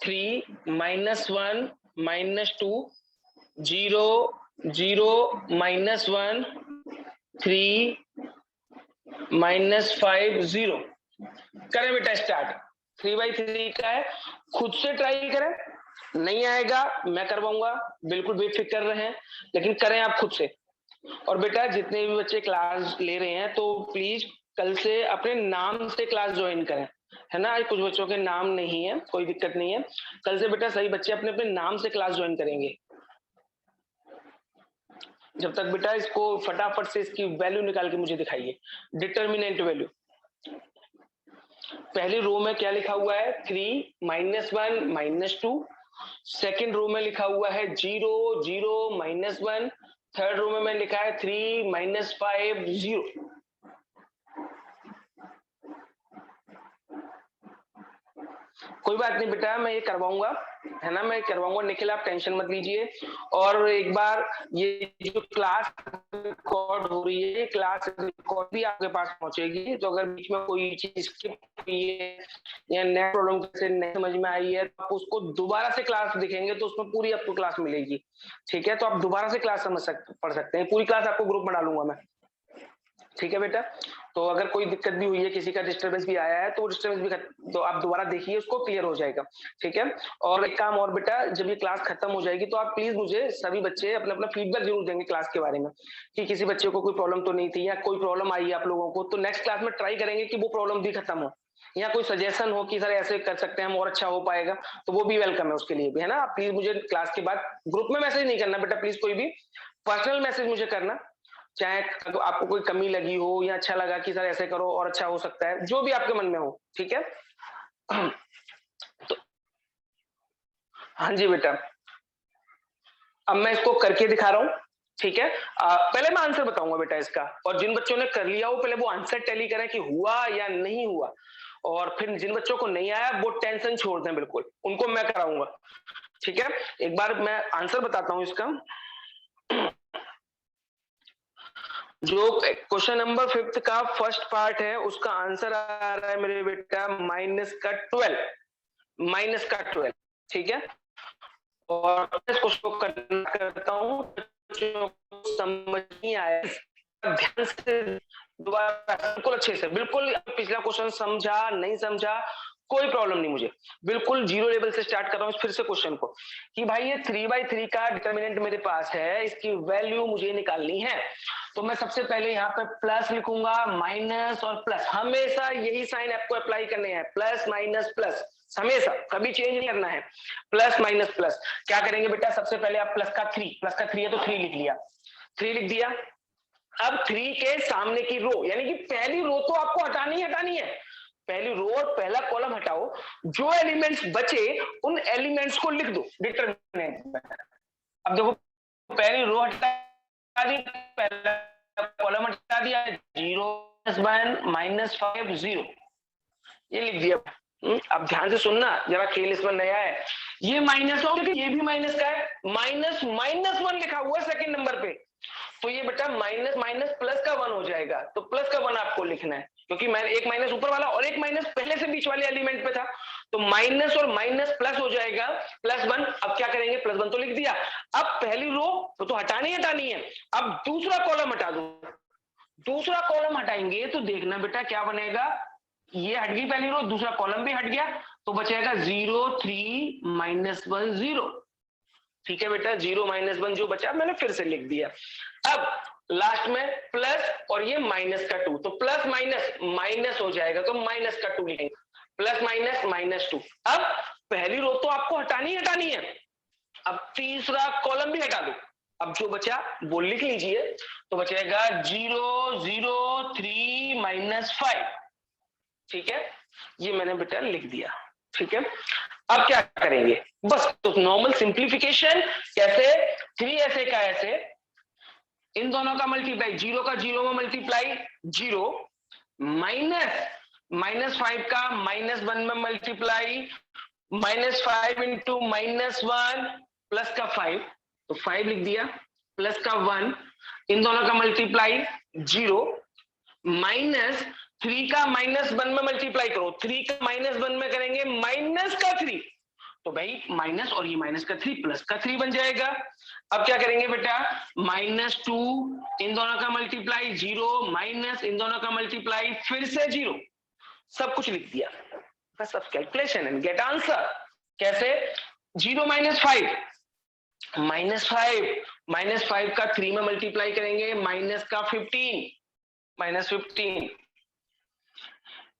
3 -1 -2 0 0 -1 3 -5 0। करें बेटा स्टार्ट। 3/3 का है, खुद से ट्राई करें, नहीं आएगा मैं करवाऊंगा, बिल्कुल बेफिक्र रहें, लेकिन करें आप खुद से। और बेटा जितने भी बच्चे क्लास ले रहे हैं तो प्लीज कल से अपने नाम से क्लास ज्वाइन करें, है ना। कुछ बच्चों के नाम नहीं है, कोई दिक्कत नहीं है, कल से बेटा सही बच्चे अपने अपने नाम से क्लास ज्वाइन करेंगे। जब तक बेटा इसको फटाफट से इसकी वैल्यू निकाल के मुझे दिखाइए, डिटरमिनेंट वैल्यू। पहली रो में क्या लिखा हुआ है 3 -1 -2, सेकेंड रो में लिखा हुआ है 0 0 -1, थर्ड रो में मैंने लिखा है 3 -5 0। कोई बात नहीं बेटा मैं ये करवाऊंगा, है ना, मैं करवाऊंगा। निखिल आप टेंशन मत लीजिए। और एक बार ये जो क्लास रिकॉर्ड हो रही है, क्लास रिकॉर्ड भी आपके पास पहुंचेगी, तो अगर बीच में कोई चीज स्किप हुई है या नया प्रॉब्लम से नहीं समझ में आई है तो आप उसको दोबारा से क्लास दिखेंगे तो उसमें पूरी आपको क्लास मिलेगी, ठीक है। तो आप दोबारा से क्लास पढ़ सकते हैं, पूरी क्लास आपको ग्रुप में डालूंगा मैं, ठीक है बेटा। तो अगर कोई दिक्कत भी हुई है, किसी का डिस्टर्बेंस भी आया है तो डिस्टर्बेंस भी तो आप दोबारा देखिए, उसको क्लियर हो जाएगा, ठीक है। और एक काम और बेटा, जब ये क्लास खत्म हो जाएगी तो आप प्लीज मुझे सभी बच्चे अपना अपना फीडबैक जरूर देंगे क्लास के बारे में, कि किसी बच्चे को कोई प्रॉब्लम तो नहीं थी या कोई प्रॉब्लम आई है आप लोगों को, तो नेक्स्ट क्लास में ट्राई करेंगे कि वो प्रॉब्लम भी खत्म हो, या कोई सजेशन हो कि सर ऐसे कर सकते हैं हम और अच्छा हो पाएगा, तो वो भी वेलकम है उसके लिए भी, है ना। आप प्लीज मुझे क्लास के बाद ग्रुप में मैसेज नहीं करना बेटा प्लीज, कोई भी पर्सनल मैसेज मुझे करना, चाहे आपको कोई कमी लगी हो या अच्छा लगा कि सर ऐसे करो और अच्छा हो सकता है, जो भी आपके मन में हो, ठीक है। तो हाँ जी बेटा, अब मैं इसको करके दिखा रहा हूँ, ठीक है। पहले मैं आंसर बताऊंगा बेटा इसका, और जिन बच्चों ने कर लिया हो पहले वो आंसर टैली करें कि हुआ या नहीं हुआ, और फिर जिन बच्चों को नहीं आया वो टेंशन छोड़ दें, बिल्कुल उनको मैं कराऊंगा, ठीक है। एक बार मैं आंसर बताता हूं इसका। जो क्वेश्चन नंबर 5 का फर्स्ट पार्ट है उसका आंसर आ रहा है मेरे बेटा -12, ठीक है। और इसको शो करता हूं, समझ नहीं आया ध्यान से दोबारा बिल्कुल अच्छे से, बिल्कुल पिछला क्वेश्चन समझा नहीं समझा कोई प्रॉब्लम नहीं, मुझे बिल्कुल जीरो लेवल से स्टार्ट कर रहा हूँ फिर से क्वेश्चन को, कि भाई ये 3/3 का डिटर्मिनेंट मेरे पास है, इसकी वैल्यू मुझे निकालनी है। तो मैं सबसे पहले यहाँ पे प्लस लिखूंगा, माइनस और प्लस, हमेशा यही साइन आपको अप्लाई करने हैं, प्लस माइनस प्लस, हमेशा कभी चेंज नहीं करना है, प्लस माइनस प्लस। क्या करेंगे बेटा, सबसे पहले आप प्लस का 3 है तो 3 लिख लिया, 3 लिख दिया। अब 3 के सामने की रो, यानी कि पहली रो तो आपको हटानी है, पहली रो और पहला कॉलम हटाओ, जो एलिमेंट्स बचे उन एलिमेंट्स को लिख दो डिटरमिनेंट में। अब देखो पहली रो हटा दी, पहला कॉलम हटा दिया, 0 -1 -5 0, ये लिख दिया। अब ध्यान से सुनना, जरा खेल इसमें नया है, ये माइनस हो, लेकिन ये भी माइनस का है, -1 लिखा हुआ है सेकंड नंबर पे, तो ये बेटा माइनस माइनस प्लस का 1 हो जाएगा, तो प्लस का 1 आपको लिखना है, क्योंकि एक माइनस ऊपर वाला और एक माइनस पहले से बीच वाले एलिमेंट पे था, तो माइनस और माइनस प्लस हो जाएगा +1। अब क्या करेंगे, +1 तो लिख दिया, अब पहली रो तो हटानी है, अब दूसरा कॉलम हटा दो, दूसरा कॉलम हटाएंगे तो देखना बेटा क्या बनेगा, ये हट गई पहली रो, दूसरा कॉलम भी हट गया, तो बचेगा 0 3 -1 0, ठीक है बेटा। 0 -1 जो बचा मैंने फिर से लिख दिया। अब लास्ट में प्लस और ये -2, तो प्लस माइनस माइनस हो जाएगा, तो -2 लिखेंगे, प्लस माइनस -2। अब पहली रो तो आपको हटानी है, अब तीसरा कॉलम भी हटा दो, अब जो बचा वो लिख लीजिए, तो बचेगा 0 0 3 -5, ठीक है, ये मैंने बेटा लिख दिया, ठीक है। अब क्या करेंगे, बस तो नॉर्मल सिंप्लीफिकेशन, कैसे, 3 ऐसे का ऐसे, इन दोनों का मल्टीप्लाई, 0 का 0 में मल्टीप्लाई 0, -5 का -1 में मल्टीप्लाई, -5 इंटू -1 प्लस का 5, तो 5 लिख दिया, प्लस का 1, इन दोनों का मल्टीप्लाई 0, -3 का -1 में मल्टीप्लाई करो, 3 का -1 में करेंगे माइनस का 3, तो भाई माइनस और ये माइनस का 3 प्लस का 3 बन जाएगा। अब क्या करेंगे बेटा, -2 इन दोनों का मल्टीप्लाई 0, माइनस इन दोनों का मल्टीप्लाई फिर से 0, सब कुछ लिख दिया, बस अब कैलकुलेशन एंड गेट आंसर। कैसे, 0 -5 -5 का 3 में मल्टीप्लाई करेंगे, माइनस का 15 -15,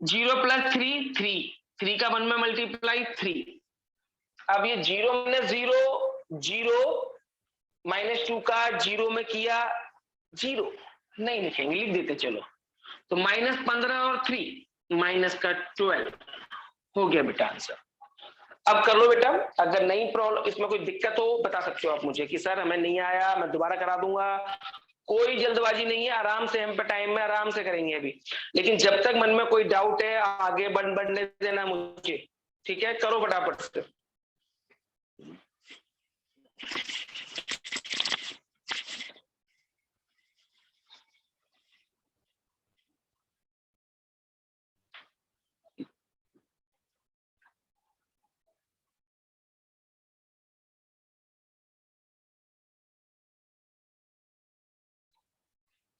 0 + 3 3 का 1 में मल्टीप्लाई 3, अब ये 0 - 0 0, -2 का 0 में किया 0, नहीं लिखेंगे, लिख देते चलो, तो -15 और 3 -12 हो गया बेटा आंसर। अब कर लो बेटा, अगर नहीं प्रॉब्लम इसमें कोई दिक्कत हो बता सकते हो आप मुझे कि सर हमें नहीं आया, मैं दोबारा करा दूंगा, कोई जल्दबाजी नहीं है, आराम से हम पे टाइम में आराम से करेंगे अभी, लेकिन जब तक मन में कोई डाउट है आगे बढ़ने देना मुझे, ठीक है, करो फटाफट से।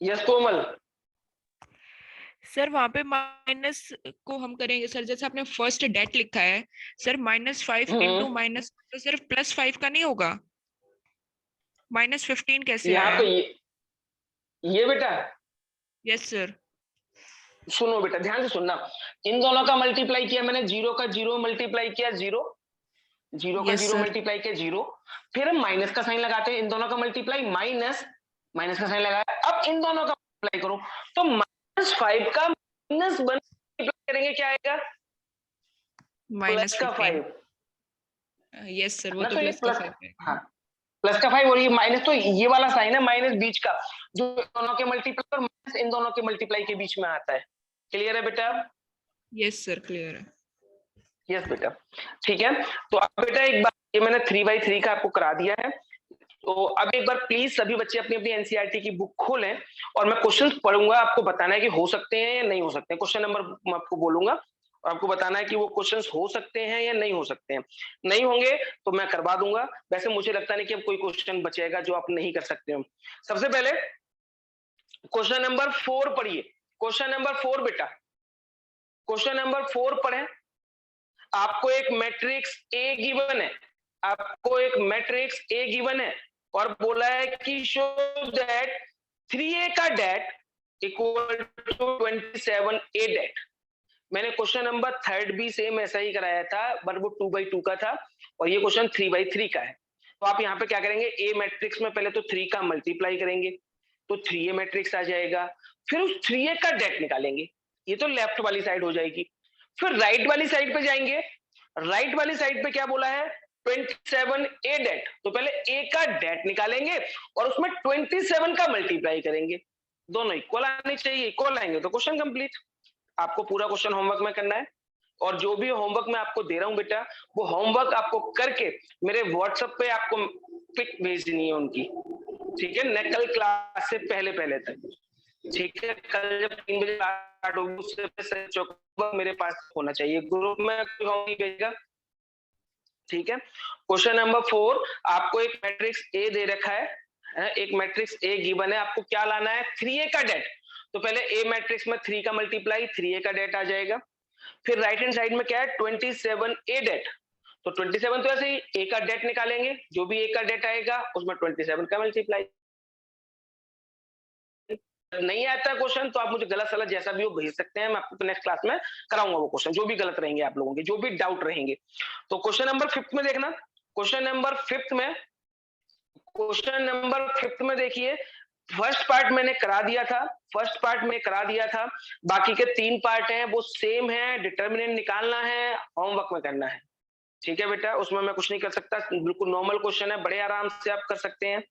यस कोमल। सर वहां पे माइनस को हम करेंगे सर, जैसे आपने फर्स्ट डेट लिखा है सर, -5 इंटू माइनस, तो सिर्फ +5 का नहीं होगा, -15 कैसे यहाँ आया? पे ये बेटा, यस सर। सुनो बेटा ध्यान से सुनना, इन दोनों का मल्टीप्लाई किया मैंने, 0 का 0 मल्टीप्लाई किया 0, 0 का 0 मल्टीप्लाई किया 0, फिर हम माइनस का साइन लगाते हैं, इन दोनों का मल्टीप्लाई माइनस का साइन लगाया, अब इन दोनों का मल्टीप्लाई करो, तो -5 का -1 मल्टीप्लाई करेंगे क्या आएगा? प्लस का 5। यस सर, वो ना तो तो ये प्लस का प्लस, 5 है। हाँ प्लस का 5 और ये माइनस, तो ये वाला साइन है माइनस बीच का, जो दोनों के मल्टीप्लाई और माइनस इन दोनों के मल्टीप्लाई के बीच में आता है। क्लियर है बेटा? यस सर, क्लियर है। यस बेटा, ठीक है। तो अब बेटा एक बार ये मैंने 3/3 का आपको करा दिया है, तो अब एक बार प्लीज सभी बच्चे अपनी अपनी एनसीईआरटी की बुक खोलें और मैं क्वेश्चंस पढ़ूंगा, आपको बताना है कि हो सकते हैं या नहीं हो सकते हैं। क्वेश्चन नंबर मैं आपको बोलूंगा और आपको बताना है कि वो क्वेश्चंस हो सकते हैं या नहीं हो सकते हैं। नहीं होंगे तो मैं करवा दूंगा, वैसे मुझे लगता नहीं कि अब कोई क्वेश्चन बचेगा जो आप नहीं कर सकते हो। सबसे पहले क्वेश्चन नंबर 4 पढ़िए। क्वेश्चन नंबर 4 बेटा, क्वेश्चन नंबर 4 पढ़े। आपको एक मैट्रिक्स ए गिवन है, आपको एक मैट्रिक्स ए गिवन है और बोला है कि शो दैट 3a का det equal to 27a det. मैंने क्वेश्चन नंबर 3 भी सेम ऐसा ही कराया था, बट वो 2/2 का था और ये क्वेश्चन 3/3 का है। तो आप यहाँ पे क्या करेंगे, ए मैट्रिक्स में पहले तो 3 का मल्टीप्लाई करेंगे तो 3a मैट्रिक्स आ जाएगा, फिर उस 3a का डेट निकालेंगे, ये तो लेफ्ट वाली साइड हो जाएगी। फिर राइट वाली साइड पे जाएंगे, राइट वाली साइड पे क्या बोला है, 27a डेट, तो पहले a का डेट निकालेंगे और उसमें 27 का मल्टीप्लाई करेंगे, दोनों इक्वल आने चाहिए, इक्वल आएंगे तो क्वेश्चन कंप्लीट। आपको पूरा क्वेश्चन होमवर्क में करना है और जो भी होमवर्क मैं आपको दे रहा हूं बेटा, वो होमवर्क आपको करके मेरे व्हाट्सएप पे आपको पिक भेजनी है उनकी, ठीक है, न कल क्लास से पहले पहले तक, ठीक है। कल जब 3 बजे स्टार्ट होगी उससे पहले मेरे पास होना चाहिए, ग्रुप में कोई भेजेगा, ठीक है। क्वेश्चन नंबर 4, आपको एक मैट्रिक्स ए दे रखा है, एक मैट्रिक्स ए गिवन है, आपको क्या लाना है, 3a का डेट, तो पहले ए मैट्रिक्स में 3 का मल्टीप्लाई, 3a का डेट आ जाएगा। फिर राइट हैंड साइड में क्या है, 27a डेट, तो 27 तो ऐसे ही ए का डेट निकालेंगे, जो भी ए का डेट आएगा उसमें 27 का मल्टीप्लाई। नहीं आता क्वेश्चन तो आप मुझे गलत सलत जैसा भी वो भेज सकते हैं, मैं आपको नेक्स्ट क्लास में कराऊंगा वो क्वेश्चन, जो भी गलत रहेंगे आप लोगों के, जो भी डाउट रहेंगे। तो क्वेश्चन नंबर 5 में देखना, क्वेश्चन नंबर 5 में, क्वेश्चन नंबर 5 में देखिए, फर्स्ट पार्ट मैंने करा दिया था, फर्स्ट पार्ट में करा दिया था, बाकी के 3 पार्ट हैं वो सेम है, डिटर्मिनेंट निकालना है, होमवर्क में करना है, ठीक है बेटा, उसमें मैं कुछ नहीं कर सकता, बिल्कुल नॉर्मल क्वेश्चन है, बड़े आराम से आप कर सकते हैं,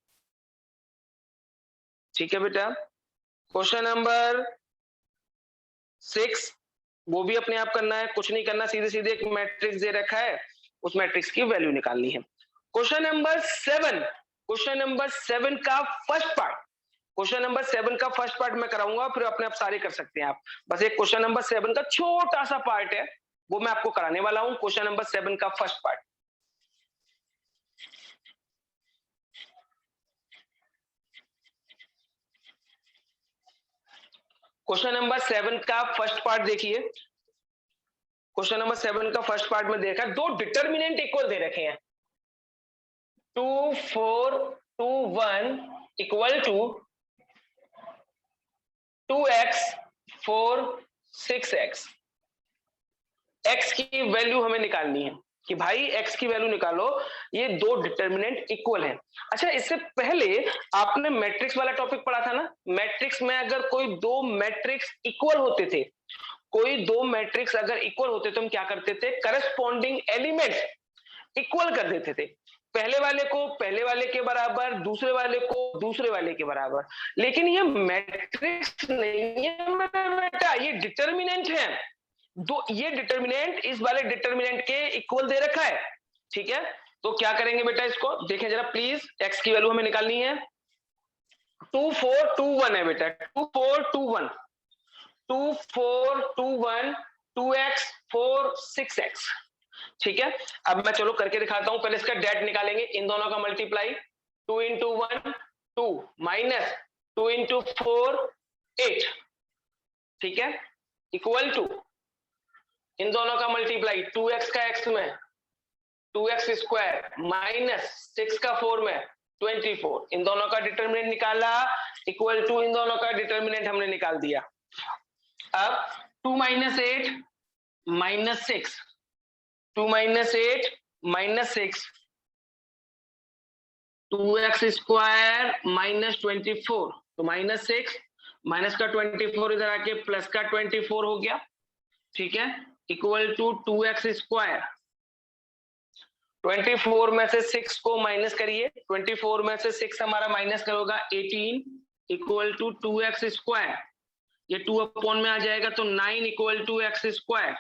ठीक है बेटा। क्वेश्चन नंबर 6 वो भी अपने आप करना है, कुछ नहीं करना, सीधे सीधे एक मैट्रिक्स दे रखा है, उस मैट्रिक्स की वैल्यू निकालनी है। क्वेश्चन नंबर 7, क्वेश्चन नंबर 7 का फर्स्ट पार्ट, क्वेश्चन नंबर 7 का फर्स्ट पार्ट मैं कराऊंगा, फिर अपने आप सारे कर सकते हैं आप, बस एक क्वेश्चन नंबर 7 का छोटा सा पार्ट है वो मैं आपको कराने वाला हूं, क्वेश्चन नंबर 7 का फर्स्ट पार्ट। क्वेश्चन नंबर 7 का फर्स्ट पार्ट देखिए, क्वेश्चन नंबर 7 का फर्स्ट पार्ट में देखा, दो डिटर्मिनेंट इक्वल दे रखे हैं, 2 4 2 1 equal to 2x 4 6x। x की वैल्यू हमें निकालनी है कि भाई x की वैल्यू निकालो, ये दो डिटर्मिनेंट इक्वल हैं। अच्छा, इससे पहले आपने मैट्रिक्स वाला टॉपिक पढ़ा था ना, मैट्रिक्स में अगर कोई दो मैट्रिक्स इक्वल होते थे, कोई दो मैट्रिक्स अगर इक्वल होते तो हम क्या करते थे, करस्पॉन्डिंग एलिमेंट इक्वल कर देते थे, पहले वाले को पहले वाले के बराबर, दूसरे वाले को दूसरे वाले के बराबर। लेकिन ये मैट्रिक्स नहीं है मेरा बेटा, ये डिटर्मिनेंट है, दो ये डिटर्मिनेंट इस वाले डिटर्मिनेंट के इक्वल दे रखा है, ठीक है। तो क्या करेंगे बेटा, इसको देखें जरा प्लीज, x की वैल्यू हमें निकालनी है, 2 4 2 1 है बेटा, 2 4 2 1 2 4 2 1 2x 4 6x, ठीक है। अब मैं चलो करके दिखाता हूं, पहले इसका डेट निकालेंगे, इन दोनों का मल्टीप्लाई, 2 into 1 2 माइनस 2 into 4 8, ठीक है, इक्वल टू इन दोनों का मल्टीप्लाई, 2x का x में 2x स्क्वायर माइनस 6 का 4 में 24, इन दोनों का डिटर्मिनेंट निकाला, इक्वल टू इन दोनों का डिटर्मिनेंट हमने निकाल दिया। अब 2 minus 8 minus 6, 2 minus 8 minus 6, 2x square minus 24, तो -6 माइनस का 24 इधर आके प्लस का 24 हो गया, ठीक है, इक्वल टू 2x स्क्वायर। 24 में से 6 को माइनस करिए, 24 में से 6 हमारा माइनस करोगा 18 इक्वल टू 2x स्क्वायर, ये 2 अपॉन में आ जाएगा तो 9 इक्वल टू x स्क्वायर,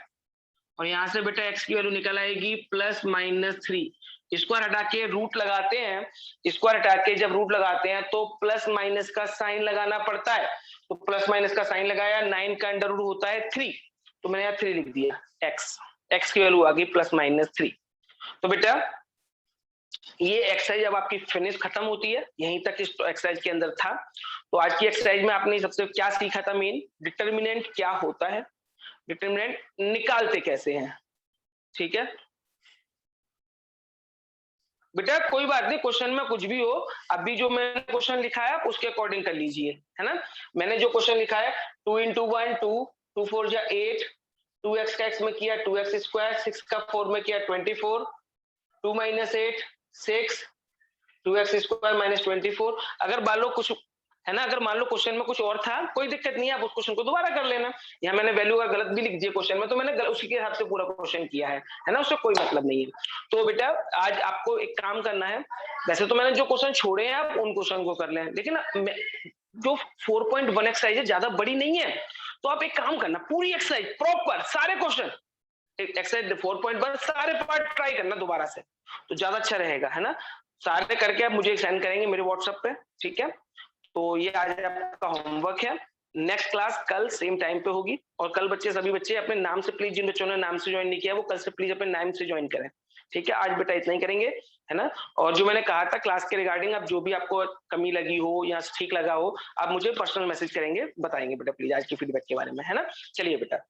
और यहां से बेटा x की वैल्यू निकल आएगी +-3। स्क्वायर हटा के रूट लगाते हैं, स्क्वायर हटा के जब रूट लगाते हैं तो प्लस माइनस का साइन लगाना पड़ता है, तो प्लस माइनस का साइन लगाया, 9 का अंडर रूट होता है 3, तो मैंने यहाँ 3 लिख दिया, x की वैल्यू आ गई +-3। तो बेटा ये एक्सरसाइज अब आपकी फिनिश खत्म होती है, यहीं तक इस एक्सरसाइज के अंदर था। तो आज की एक्सरसाइज में आपने सबसे क्या सीखा था, मेन डिटर्मिनेंट क्या होता है, डिटर्मिनेंट निकालते कैसे हैं, ठीक है बेटा। कोई बात नहीं, क्वेश्चन में कुछ भी हो, अभी जो मैंने क्वेश्चन लिखा है आप उसके अकॉर्डिंग कर लीजिए, है ना। मैंने जो क्वेश्चन लिखा है 2 × 1 2, 2 4 जा 8, 2x का x में किया 2x स्क्वायर, 6 का 4 में किया 24, 2 - 8 6, 2x स्क्वायर माइनस 24। अगर मान लो कुछ है ना, अगर मान लो क्वेश्चन में कुछ और था, कोई दिक्कत नहीं है, आप उस क्वेश्चन को दोबारा कर लेना। यहाँ मैंने वैल्यू का गलत भी लिख दिया क्वेश्चन में, तो मैंने उसी के हिसाब से पूरा क्वेश्चन किया है ना, उससे कोई मतलब नहीं है। तो बेटा आज आपको एक काम करना है, वैसे तो मैंने जो क्वेश्चन छोड़े हैं आप उन क्वेश्चन को कर लें, लेकिन जो 4.1 एक्सरसाइज है ज्यादा बड़ी नहीं है, तो आप एक काम करना, पूरी एक्सरसाइज प्रॉपर सारे क्वेश्चन एक्सरसाइज 4.1 सारे पार्ट ट्राई करना दोबारा से, तो ज्यादा अच्छा रहेगा, है ना। सारे करके आप मुझे सेंड करेंगे मेरे व्हाट्सएप पे, ठीक है। तो ये आज आपका होमवर्क है, नेक्स्ट क्लास कल सेम टाइम पे होगी, और कल बच्चे सभी बच्चे अपने नाम से प्लीज, जिन बच्चों ने नाम से ज्वाइन नहीं किया वो कल से प्लीज अपने नाम से ज्वाइन करें, ठीक है। आज बेटा इतना ही करेंगे, है ना। और जो मैंने कहा था क्लास के रिगार्डिंग, आप जो भी आपको कमी लगी हो या ठीक लगा हो, आप मुझे पर्सनल मैसेज करेंगे, बताएंगे बेटा प्लीज आज की फीडबैक के बारे में, है ना। चलिए बेटा।